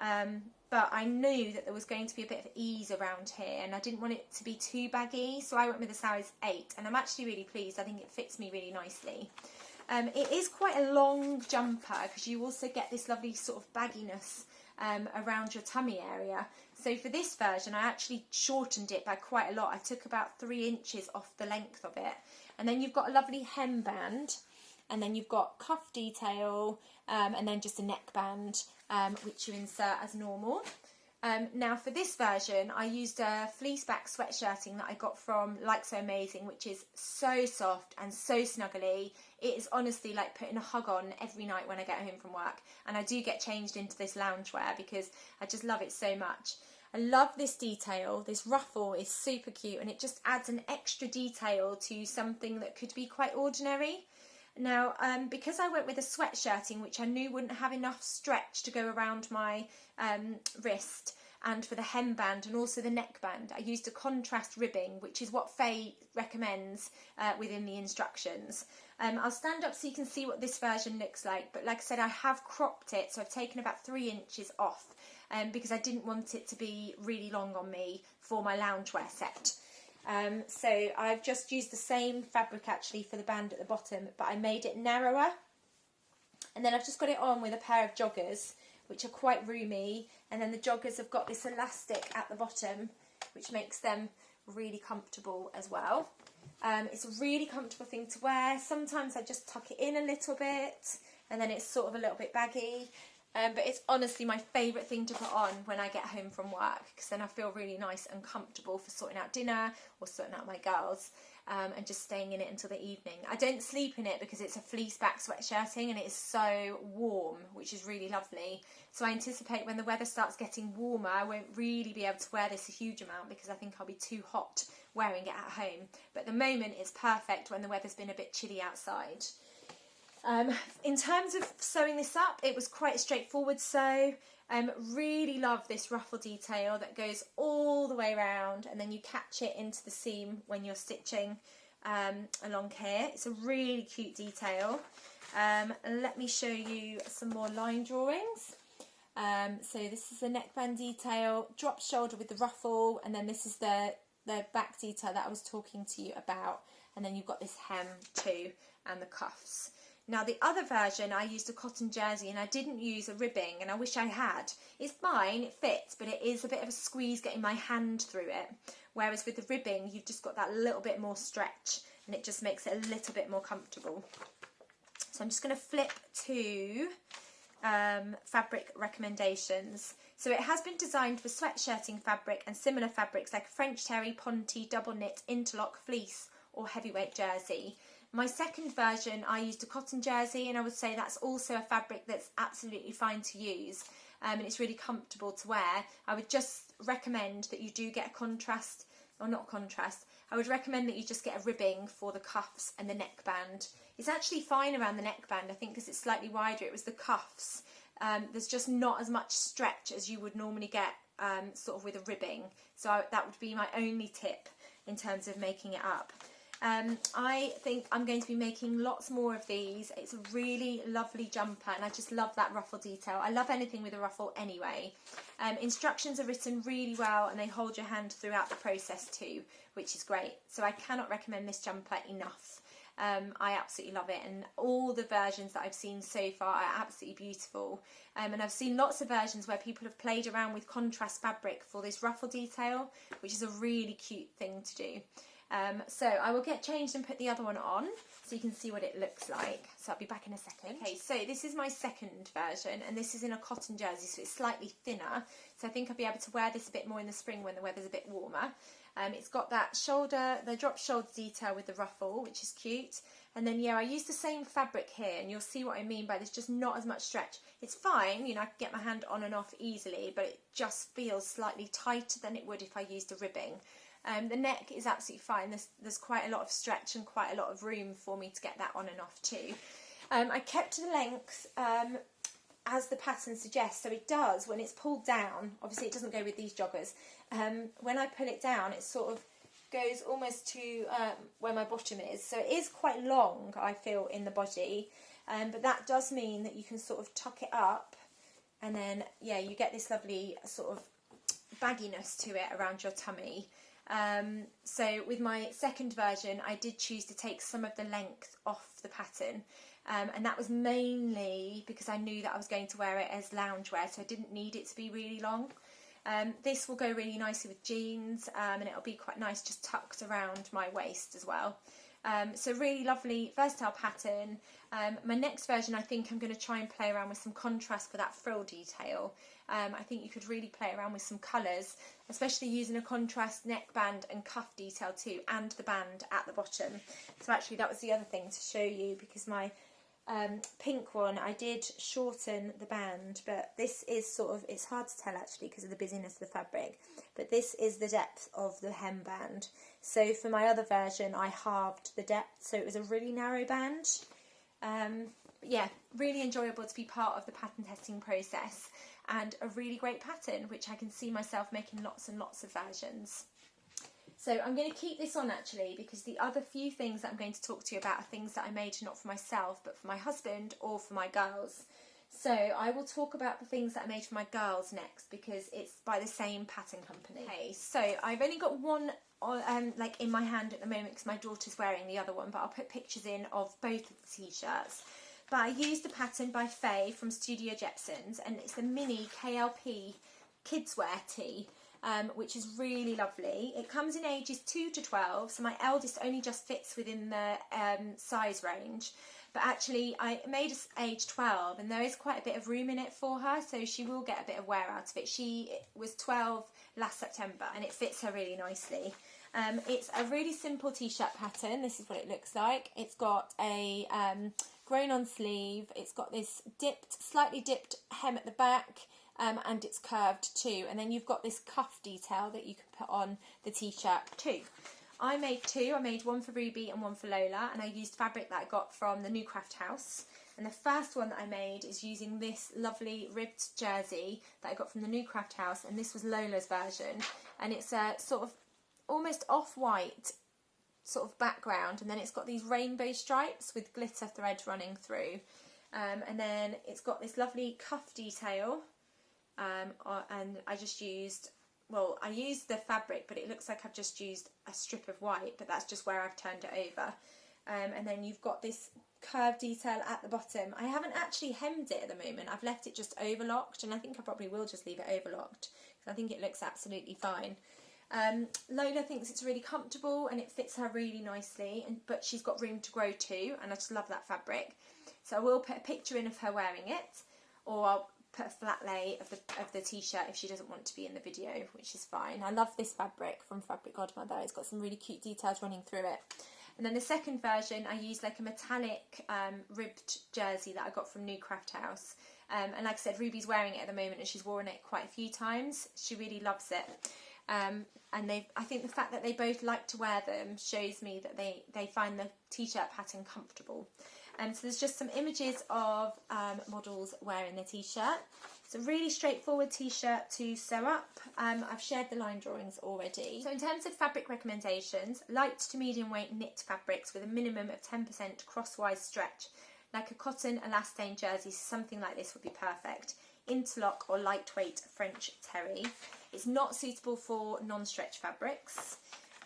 10. But I knew that there was going to be a bit of ease around here, and I didn't want it to be too baggy, so I went with a size 8. And I'm actually really pleased. I think it fits me really nicely. It is quite a long jumper because you also get this lovely sort of bagginess around your tummy area. So for this version I actually shortened it by quite a lot. I took about 3 inches off the length of it. And then you've got a lovely hemband, and then you've got cuff detail, and then just a neckband which you insert as normal. Now for this version I used a fleece back sweatshirting that I got from Like So Amazing, which is so soft and so snuggly. It is honestly like putting a hug on every night when I get home from work, and I do get changed into this loungewear because I just love it so much. I love this detail. This ruffle is super cute and it just adds an extra detail to something that could be quite ordinary. Now, because I went with a sweatshirting, which I knew wouldn't have enough stretch to go around my wrist, and for the hemband and also the neckband, I used a contrast ribbing, which is what Faye recommends within the instructions. I'll stand up so you can see what this version looks like, but like I said, I have cropped it, so I've taken about 3 inches off because I didn't want it to be really long on me for my loungewear set. So I've just used the same fabric actually for the band at the bottom, but I made it narrower, and then I've just got it on with a pair of joggers which are quite roomy, and then the joggers have got this elastic at the bottom which makes them really comfortable as well. It's a really comfortable thing to wear. Sometimes I just tuck it in a little bit and then it's sort of a little bit baggy. But it's honestly my favourite thing to put on when I get home from work, because then I feel really nice and comfortable for sorting out dinner or sorting out my girls, and just staying in it until the evening. I don't sleep in it because it's a fleece back sweatshirting and it is so warm, which is really lovely. So I anticipate when the weather starts getting warmer I won't really be able to wear this a huge amount because I think I'll be too hot wearing it at home. But at the moment it's perfect when the weather's been a bit chilly outside. In terms of sewing this up, it was quite a straightforward sew. Really love this ruffle detail that goes all the way around and then you catch it into the seam when you're stitching along here. It's a really cute detail. Let me show you some more line drawings. So this is the neckband detail, drop shoulder with the ruffle, and then this is the back detail that I was talking to you about, and then you've got this hem too and the cuffs. Now the other version I used a cotton jersey and I didn't use a ribbing, and I wish I had. It's fine, it fits, but it is a bit of a squeeze getting my hand through it. Whereas with the ribbing you've just got that little bit more stretch and it just makes it a little bit more comfortable. So I'm just going to flip to fabric recommendations. So it has been designed for sweatshirting fabric and similar fabrics like French terry, ponte, double knit, interlock, fleece or heavyweight jersey. My second version I used a cotton jersey, and I would say that's also a fabric that's absolutely fine to use, and it's really comfortable to wear. I would just recommend that you do get a contrast, or not contrast, I would recommend that you just get a ribbing for the cuffs and the neckband. It's actually fine around the neckband, I think, because it's slightly wider. It was the cuffs. There's just not as much stretch as you would normally get sort of with a ribbing. So that would be my only tip in terms of making it up. I think I'm going to be making lots more of these. It's a really lovely jumper and I just love that ruffle detail. I love anything with a ruffle anyway. Instructions are written really well and they hold your hand throughout the process too, which is great. So I cannot recommend this jumper enough. I absolutely love it, and all the versions that I've seen so far are absolutely beautiful, and I've seen lots of versions where people have played around with contrast fabric for this ruffle detail, which is a really cute thing to do. So I will get changed and put the other one on so you can see what it looks like. So I'll be back in a second. Okay, so this is my second version and this is in a cotton jersey, so it's slightly thinner. So I think I'll be able to wear this a bit more in the spring when the weather's a bit warmer. It's got that shoulder, the drop shoulder detail with the ruffle, which is cute. And then, yeah, I used the same fabric here and you'll see what I mean by there's just not as much stretch. It's fine, you know, I can get my hand on and off easily, but it just feels slightly tighter than it would if I used a ribbing. The neck is absolutely fine. There's quite a lot of stretch and quite a lot of room for me to get that on and off too. I kept to the length as the pattern suggests, so it does when it's pulled down. Obviously it doesn't go with these joggers. When I pull it down it sort of goes almost to where my bottom is, so it is quite long, I feel, in the body, but that does mean that you can sort of tuck it up and then, yeah, you get this lovely sort of bagginess to it around your tummy. So with my second version I did choose to take some of the length off the pattern, and that was mainly because I knew that I was going to wear it as loungewear, so I didn't need it to be really long. This will go really nicely with jeans, and it'll be quite nice just tucked around my waist as well. So really lovely, versatile pattern. My next version, I think I'm going to try and play around with some contrast for that frill detail. I think you could really play around with some colours, especially using a contrast neckband and cuff detail too, and the band at the bottom. So actually that was the other thing to show you, because my pink one, I did shorten the band, but this is sort of, it's hard to tell actually because of the busyness of the fabric, but this is the depth of the hemband. So for my other version I halved the depth, so it was a really narrow band. Yeah, really enjoyable to be part of the pattern testing process, and a really great pattern which I can see myself making lots and lots of versions. So I'm going to keep this on actually, because the other few things that I'm going to talk to you about are things that I made not for myself but for my husband or for my girls. So I will talk about the things that I made for my girls next, because it's by the same pattern company. Okay, so I've only got one like in my hand at the moment because my daughter's wearing the other one, but I'll put pictures in of both of the t-shirts. But I used the pattern by Faye from Studio Jepsen's, and it's the mini KLP kidswear tee. Which is really lovely. It comes in ages 2 to 12, so my eldest only just fits within the size range. But actually I made us age 12, and there is quite a bit of room in it for her, so she will get a bit of wear out of it. She was 12 last September and it fits her really nicely. It's a really simple t-shirt pattern. This is what it looks like. It's got a grown on sleeve, it's got this slightly dipped hem at the back, and it's curved too, and then you've got this cuff detail that you can put on the t-shirt too. I made two. I made one for Ruby and one for Lola, and I used fabric that I got from the New Craft House. And the first one that I made is using this lovely ribbed jersey that I got from the New Craft House, and this was Lola's version, and it's a sort of almost off-white sort of background, and then it's got these rainbow stripes with glitter thread running through, and then it's got this lovely cuff detail. And I just used, well, I used the fabric, but it looks like I've just used a strip of white, but that's just where I've turned it over. And then you've got this curved detail at the bottom. I haven't actually hemmed it at the moment. I've left it just overlocked, and I think I probably will just leave it overlocked because I think it looks absolutely fine. Lola thinks it's really comfortable and it fits her really nicely, but she's got room to grow too, and I just love that fabric. So I will put a picture in of her wearing it, or I'll put a flat lay of the t-shirt if she doesn't want to be in the video, which is fine. I love this fabric from Fabric Godmother. It's got some really cute details running through it. And then the second version, I used like a metallic ribbed jersey that I got from New Craft House. And like I said, Ruby's wearing it at the moment and she's worn it quite a few times. She really loves it. And I think the fact that they both like to wear them shows me that they find the t-shirt pattern comfortable. So there's just some images of models wearing the t-shirt. It's a really straightforward t-shirt to sew up. I've shared the line drawings already. So in terms of fabric recommendations, light to medium weight knit fabrics with a minimum of 10% crosswise stretch. Like a cotton elastane jersey, something like this would be perfect. Interlock or lightweight French terry. It's not suitable for non-stretch fabrics.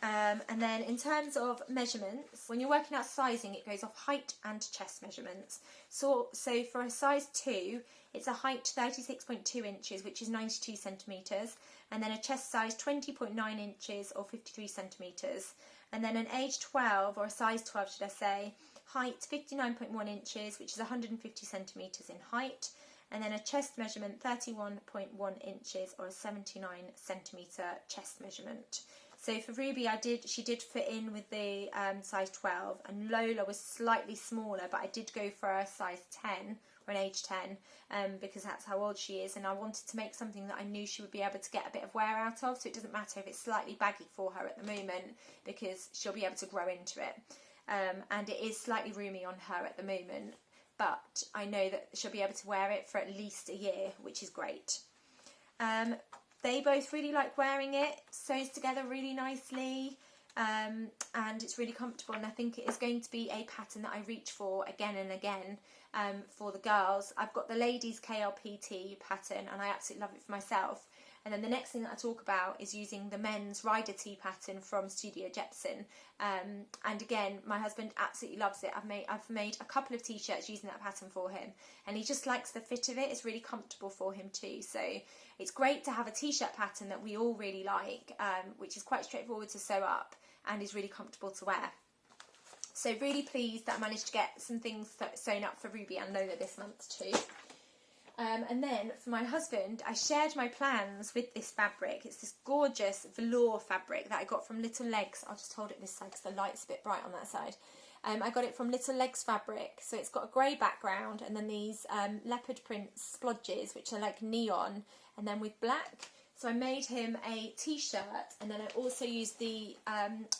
And then in terms of measurements, when you're working out sizing, it goes off height and chest measurements. So for a size 2, it's a height 36.2 inches, which is 92 centimetres, and then a chest size 20.9 inches or 53 centimetres. And then an age 12, or a size 12 should I say, height 59.1 inches, which is 150 centimetres in height, and then a chest measurement 31.1 inches or a 79 centimetre chest measurement. So for Ruby, she did fit in with the size 12, and Lola was slightly smaller, but I did go for a size 10 or an age 10 because that's how old she is, and I wanted to make something that I knew she would be able to get a bit of wear out of, so it doesn't matter if it's slightly baggy for her at the moment because she'll be able to grow into it. And it is slightly roomy on her at the moment, but I know that she'll be able to wear it for at least a year, which is great. They both really like wearing it, sews together really nicely, and it's really comfortable, and I think it is going to be a pattern that I reach for again and again for the girls. I've got the ladies KLPT pattern and I absolutely love it for myself, And then the next thing that I talk about is using the men's rider tee pattern from Studio Jepsen. And again, my husband absolutely loves it. I've made a couple of t-shirts using that pattern for him, and he just likes the fit of it. It's really comfortable for him too. So it's great to have a t-shirt pattern that we all really like, which is quite straightforward to sew up and is really comfortable to wear. So really pleased that I managed to get some things sewn up for Ruby and Lola this month too. And then for my husband, I shared my plans with this fabric. It's this gorgeous velour fabric that I got from Little Legs. I'll just hold it this side because the light's a bit bright on that side. I got it from Little Legs fabric. So it's got a grey background and then these leopard print splodges, which are like neon, and then with black. So I made him a t-shirt, and then I also used the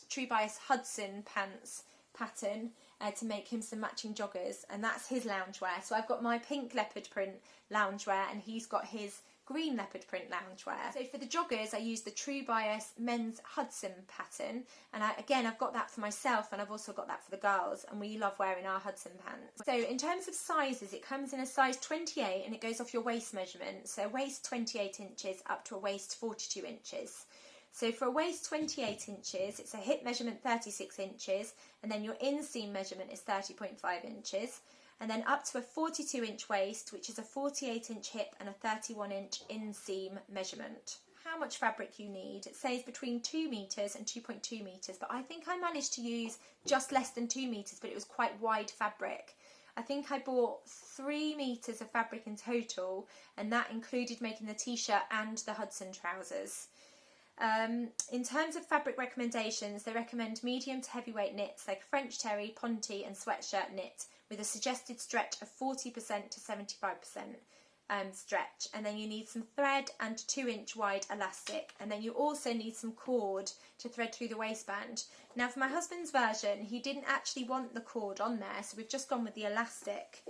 True Bias Hudson pants pattern to make him some matching joggers, and that's his loungewear. So I've got my pink leopard print loungewear and he's got his green leopard print loungewear. So for the joggers I used the True Bias men's Hudson pattern, and I've got that for myself, and I've also got that for the girls, and we love wearing our Hudson pants. So in terms of sizes, it comes in a size 28 and it goes off your waist measurement. So waist 28 inches up to a waist 42 inches. So for a waist 28 inches, it's a hip measurement 36 inches, and then your inseam measurement is 30.5 inches, and then up to a 42 inch waist, which is a 48 inch hip and a 31 inch inseam measurement. How much fabric you need? It says between 2 metres and 2.2 metres, but I think I managed to use just less than 2 metres, but it was quite wide fabric. I think I bought 3 metres of fabric in total, and that included making the t-shirt and the Hudson trousers. In terms of fabric recommendations, they recommend medium to heavyweight knits like French terry, ponte and sweatshirt knit with a suggested stretch of 40% to 75% stretch, and then you need some thread and 2 inch wide elastic, and then you also need some cord to thread through the waistband. Now for my husband's version, he didn't actually want the cord on there, so we've just gone with the elastic.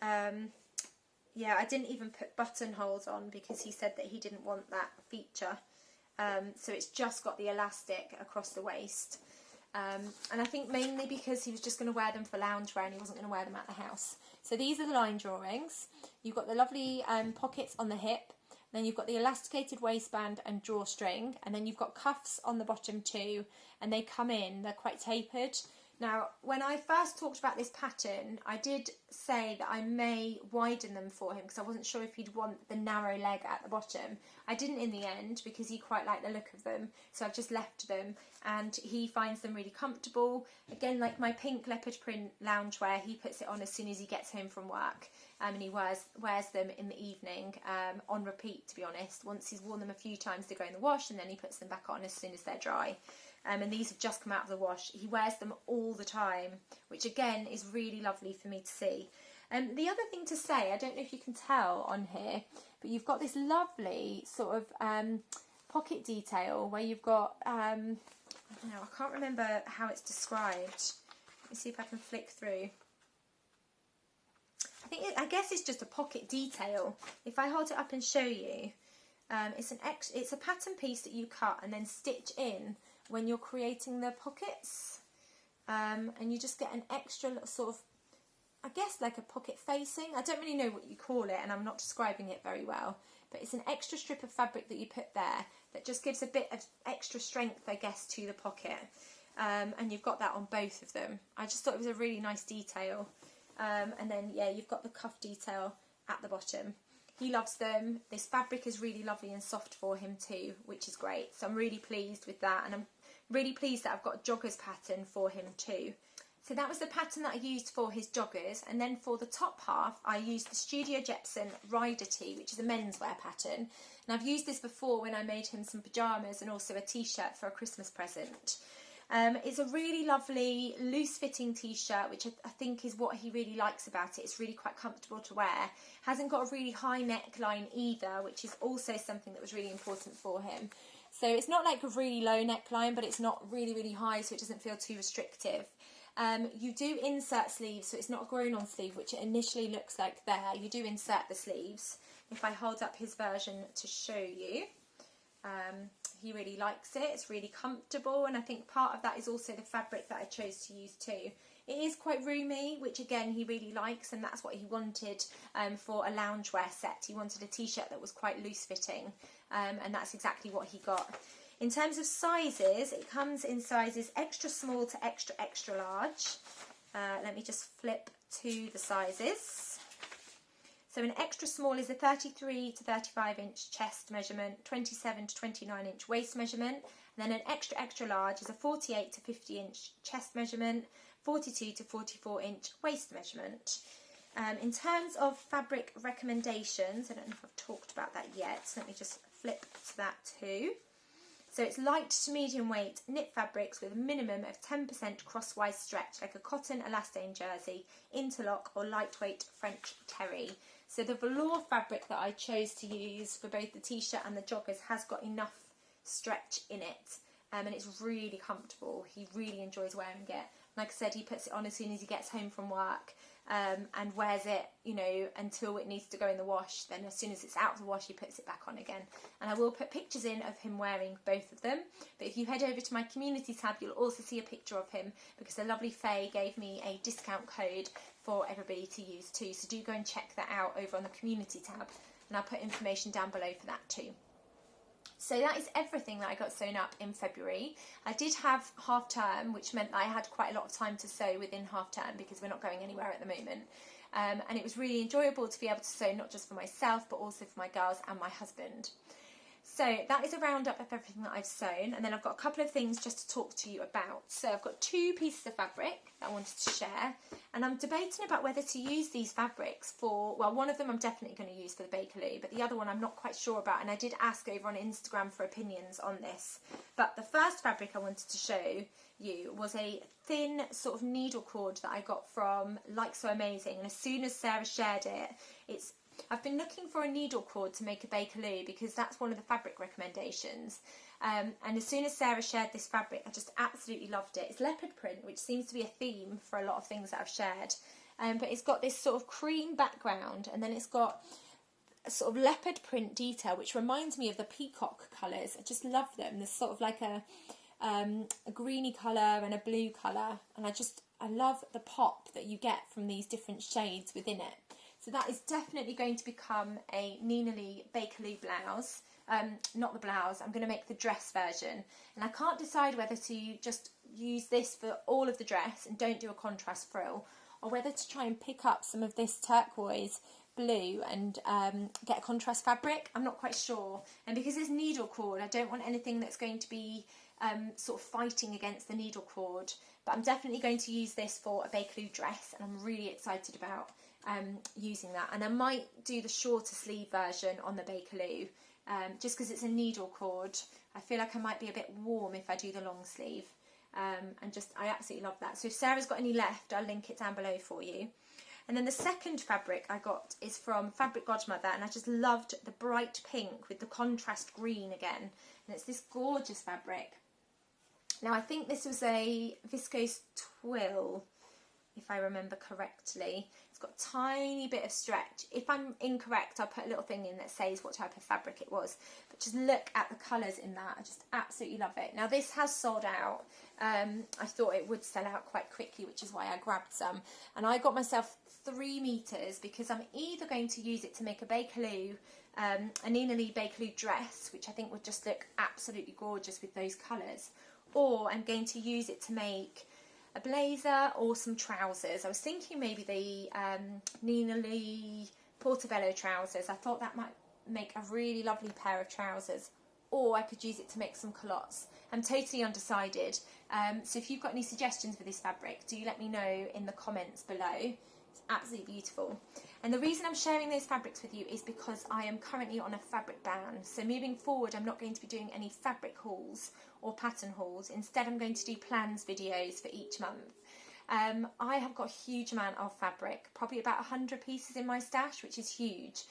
Yeah, I didn't even put buttonholes on because he said that he didn't want that feature. So it's just got the elastic across the waist, and I think mainly because he was just going to wear them for loungewear and he wasn't going to wear them at the house. So these are the line drawings. You've got the lovely pockets on the hip, then you've got the elasticated waistband and drawstring, and then you've got cuffs on the bottom too, and they come in, they're quite tapered. Now, when I first talked about this pattern, I did say that I may widen them for him because I wasn't sure if he'd want the narrow leg at the bottom. I didn't in the end because he quite liked the look of them, so I've just left them, and he finds them really comfortable. Again, like my pink leopard print loungewear, he puts it on as soon as he gets home from work, and he wears them in the evening on repeat, to be honest. Once he's worn them a few times, they go in the wash, and then he puts them back on as soon as they're dry. And these have just come out of the wash. He wears them all the time, which again is really lovely for me to see. The other thing to say, I don't know if you can tell on here, but you've got this lovely sort of pocket detail where you've got, I don't know, I can't remember how it's described. Let me see if I can flick through. I guess it's just a pocket detail. If I hold it up and show you, it's a pattern piece that you cut and then stitch in when you're creating the pockets, and you just get an extra little sort of, I guess like a pocket facing. I don't really know what you call it, and I'm not describing it very well, but it's an extra strip of fabric that you put there that just gives a bit of extra strength, I guess, to the pocket, and you've got that on both of them. I just thought it was a really nice detail. And then yeah, you've got the cuff detail at the bottom. He loves them. This fabric is really lovely and soft for him too, which is great. So I'm really pleased with that, and I'm really pleased that I've got a joggers pattern for him too. So that was the pattern that I used for his joggers, and then for the top half I used the Studio Jepsen rider tee, which is a menswear pattern, and I've used this before when I made him some pyjamas and also a t-shirt for a Christmas present. It's a really lovely loose fitting t-shirt, which I think is what he really likes about it. It's really quite comfortable to wear. Hasn't got a really high neckline either, which is also something that was really important for him. So it's not like a really low neckline, but it's not really high, so it doesn't feel too restrictive. You do insert sleeves, so it's not a grown-on sleeve, which it initially looks like there. You do insert the sleeves. If I hold up his version to show you, he really likes it. It's really comfortable, and I think part of that is also the fabric that I chose to use too. It is quite roomy, which again he really likes, and that's what he wanted for a loungewear set. He wanted a t-shirt that was quite loose fitting, and that's exactly what he got. In terms of sizes, it comes in sizes extra small to extra, extra large. Let me just flip to the sizes. So an extra small is a 33 to 35 inch chest measurement, 27 to 29 inch waist measurement. And then an extra, extra large is a 48 to 50 inch chest measurement, 42 to 44 inch waist measurement. In terms of fabric recommendations, I don't know if I've talked about that yet, so let me just flip to that too. So it's light to medium weight knit fabrics with a minimum of 10% crosswise stretch, like a cotton elastane jersey, interlock or lightweight French terry. So the velour fabric that I chose to use for both the t-shirt and the joggers has got enough stretch in it, and it's really comfortable. He really enjoys wearing it. Like I said, he puts it on as soon as he gets home from work, and wears it, you know, until it needs to go in the wash. Then as soon as it's out of the wash, he puts it back on again. And I will put pictures in of him wearing both of them. But if you head over to my community tab, you'll also see a picture of him, because the lovely Faye gave me a discount code for everybody to use too. So do go and check that out over on the community tab, and I'll put information down below for that too. So that is everything that I got sewn up in February. I did have half term, which meant that I had quite a lot of time to sew within half term, because we're not going anywhere at the moment. And it was really enjoyable to be able to sew not just for myself, but also for my girls and my husband. So that is a roundup of everything that I've sewn, and then I've got a couple of things just to talk to you about. So I've got 2 pieces of fabric that I wanted to share, and I'm debating about whether to use these fabrics for, well, one of them I'm definitely going to use for the Bakerloo, but the other one I'm not quite sure about, and I did ask over on Instagram for opinions on this. But the first fabric I wanted to show you was a thin sort of needle cord that I got from Like So Amazing, and as soon as Sarah shared it, I've been looking for a needle cord to make a Bakerloo, because that's one of the fabric recommendations. And as soon as Sarah shared this fabric, I just absolutely loved it. It's leopard print, which seems to be a theme for a lot of things that I've shared. But it's got this sort of cream background, and then it's got a sort of leopard print detail, which reminds me of the peacock colours. I just love them. There's sort of like a greeny colour and a blue colour, and I love the pop that you get from these different shades within it. So that is definitely going to become a Nina Lee Bakerloo blouse. Not the blouse, I'm going to make the dress version. And I can't decide whether to just use this for all of the dress and don't do a contrast frill, or whether to try and pick up some of this turquoise blue and get a contrast fabric. I'm not quite sure. And because it's needle cord, I don't want anything that's going to be sort of fighting against the needle cord. But I'm definitely going to use this for a Bakerloo dress, and I'm really excited about using that. And I might do the shorter sleeve version on the Bakerloo, just because it's a needle cord. I feel like I might be a bit warm if I do the long sleeve, and I absolutely love that. So if Sarah's got any left, I'll link it down below for you. And then the second fabric I got is from Fabric Godmother, and I just loved the bright pink with the contrast green again, and it's this gorgeous fabric. Now I think this was a viscose twill, if I remember correctly. It's got a tiny bit of stretch. If I'm incorrect, I'll put a little thing in that says what type of fabric it was. But just look at the colours in that. I just absolutely love it. Now this has sold out. I thought it would sell out quite quickly, which is why I grabbed some. And I got myself 3 meters, because I'm either going to use it to make a Bakerloo, a Nina Lee Bakerloo dress, which I think would just look absolutely gorgeous with those colours, or I'm going to use it to make a blazer or some trousers. I was thinking maybe the Nina Lee Portobello trousers. I thought that might make a really lovely pair of trousers, or I could use it to make some culottes. I'm totally undecided. So if you've got any suggestions for this fabric, do let me know in the comments below. It's absolutely beautiful. And the reason I'm sharing those fabrics with you is because I am currently on a fabric ban. So moving forward, I'm not going to be doing any fabric hauls or pattern hauls. Instead, I'm going to do plans videos for each month. I have got a huge amount of fabric, probably about 100 pieces in my stash, which is huge.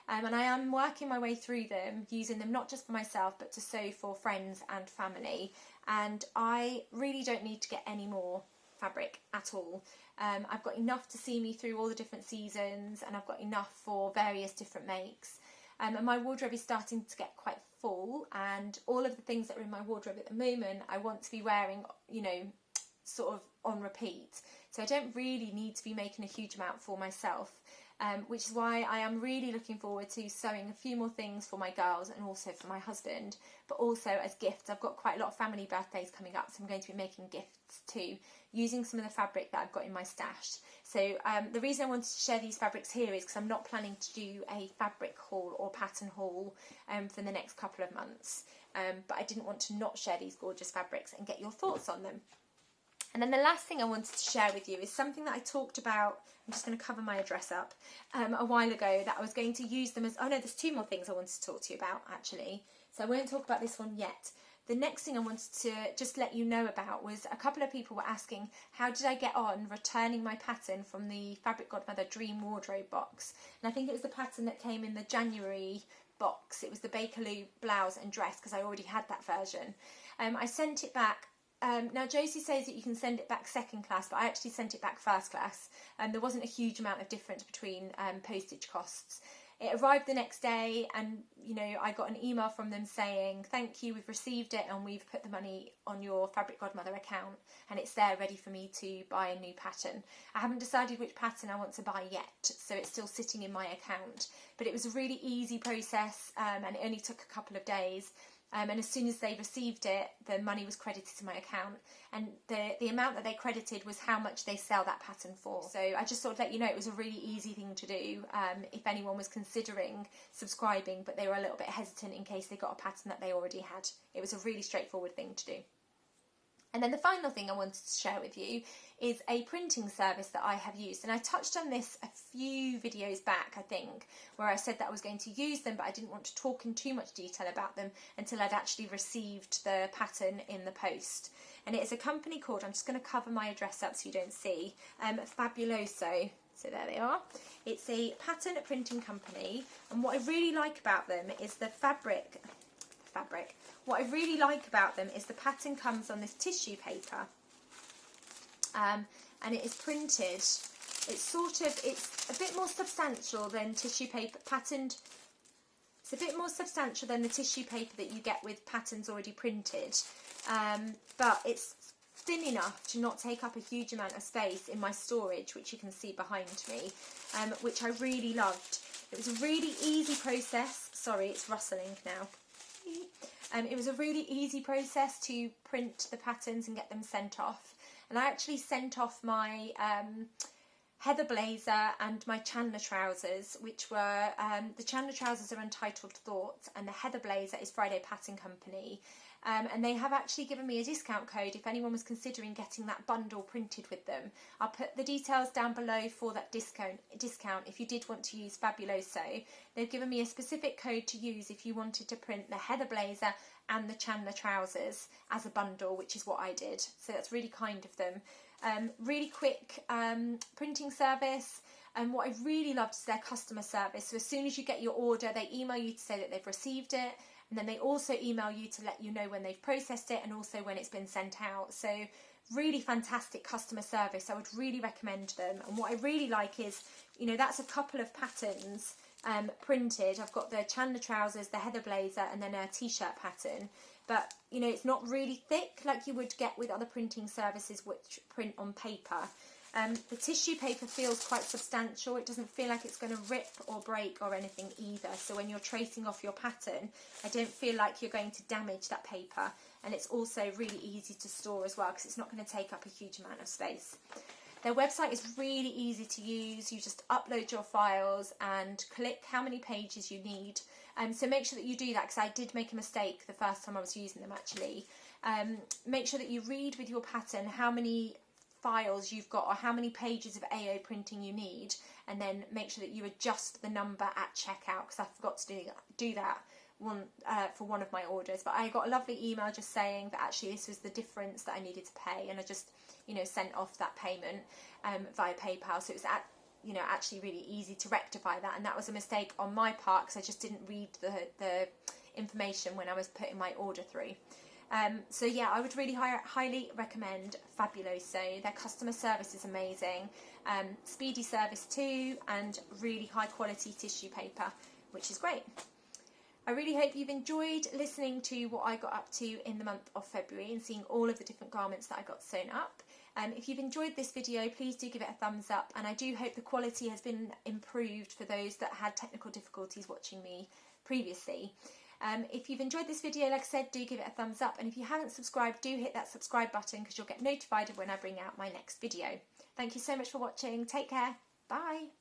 And I am working my way through them, using them not just for myself, but to sew for friends and family. And I really don't need to get any more fabric at all. I've got enough to see me through all the different seasons, and I've got enough for various different makes. And my wardrobe is starting to get quite full, and all of the things that are in my wardrobe at the moment I want to be wearing, you know, sort of on repeat. So I don't really need to be making a huge amount for myself. which is why I am really looking forward to sewing a few more things for my girls and also for my husband, but also as gifts. I've got quite a lot of family birthdays coming up, so I'm going to be making gifts too, using some of the fabric that I've got in my stash. So the reason I wanted to share these fabrics here is because I'm not planning to do a fabric haul or pattern haul for the next couple of months, but I didn't want to not share these gorgeous fabrics and get your thoughts on them. And then the last thing I wanted to share with you is something that I talked about, I'm just going to cover my address up, a while ago, that I was going to use them as, oh no, there's two more things I wanted to talk to you about actually, so I won't talk about this one yet. The next thing I wanted to just let you know about was a couple of people were asking, how did I get on returning my pattern from the Fabric Godmother Dream Wardrobe box? And I think it was the pattern that came in the January box. It was the Bakerloo blouse and dress, because I already had that version. I sent it back. Now Josie says that you can send it back second class, but I actually sent it back first class, and there wasn't a huge amount of difference between postage costs. It arrived the next day, and you know, I got an email from them saying, thank you, we've received it and we've put the money on your Fabric Godmother account and it's there ready for me to buy a new pattern. I haven't decided which pattern I want to buy yet, so it's still sitting in my account, but it was a really easy process, and it only took a couple of days. And as soon as they received it, the money was credited to my account, and the amount that they credited was how much they sell that pattern for. So I just thought to let you know it was a really easy thing to do if anyone was considering subscribing but they were a little bit hesitant in case they got a pattern that they already had. It was a really straightforward thing to do. And then the final thing I wanted to share with you is a printing service that I have used. And I touched on this a few videos back, I think, where I said that I was going to use them, but I didn't want to talk in too much detail about them until I'd actually received the pattern in the post. And it is a company called, I'm just going to cover my address up so you don't see, Fabuloso. So there they are. It's a pattern printing company, and what I really like about them is the fabric. What I really like about them is the pattern comes on this tissue paper, and it is printed. It's a bit more substantial than tissue paper patterned. It's a bit more substantial than the tissue paper that you get with patterns already printed, but it's thin enough to not take up a huge amount of space in my storage, which you can see behind me, which I really loved. It was a really easy process. Sorry, it's rustling now. It was a really easy process to print the patterns and get them sent off. And I actually sent off my heather blazer and my Chandler trousers, which were, the Chandler trousers are Untitled Thoughts and the heather blazer is Friday Pattern Company. And they have actually given me a discount code if anyone was considering getting that bundle printed with them. I'll put the details down below for that discount if you did want to use Fabuloso. They've given me a specific code to use if you wanted to print the heather blazer and the Chandler trousers as a bundle, which is what I did. So that's really kind of them. Really quick printing service. And what I really loved is their customer service. So as soon as you get your order, they email you to say that they've received it. And then they also email you to let you know when they've processed it and also when it's been sent out. So really fantastic customer service. I would really recommend them. And what I really like is, you know, that's a couple of patterns printed. I've got the Chandler trousers, the heather blazer, and then a t-shirt pattern. But, you know, it's not really thick like you would get with other printing services which print on paper. The tissue paper feels quite substantial. It doesn't feel like it's going to rip or break or anything either. So when you're tracing off your pattern, I don't feel like you're going to damage that paper. And it's also really easy to store as well because it's not going to take up a huge amount of space. Their website is really easy to use. You just upload your files and click how many pages you need. So make sure that you do that, because I did make a mistake the first time I was using them actually. Make sure that you read with your pattern how many files you've got or how many pages of AO printing you need, and then make sure that you adjust the number at checkout, because I forgot to do that for one of my orders. But I got a lovely email just saying that actually this was the difference that I needed to pay, and I just, you know, sent off that payment via PayPal. So it was actually really easy to rectify that, and that was a mistake on my part because I just didn't read the information when I was putting my order through. So yeah, I would really highly recommend Fabuloso. Their customer service is amazing, speedy service too, and really high quality tissue paper, which is great. I really hope you've enjoyed listening to what I got up to in the month of February and seeing all of the different garments that I got sewn up. If you've enjoyed this video, please do give it a thumbs up, and I do hope the quality has been improved for those that had technical difficulties watching me previously. If you've enjoyed this video, like I said, do give it a thumbs up, and if you haven't subscribed, do hit that subscribe button because you'll get notified of when I bring out my next video. Thank you so much for watching. Take care. Bye.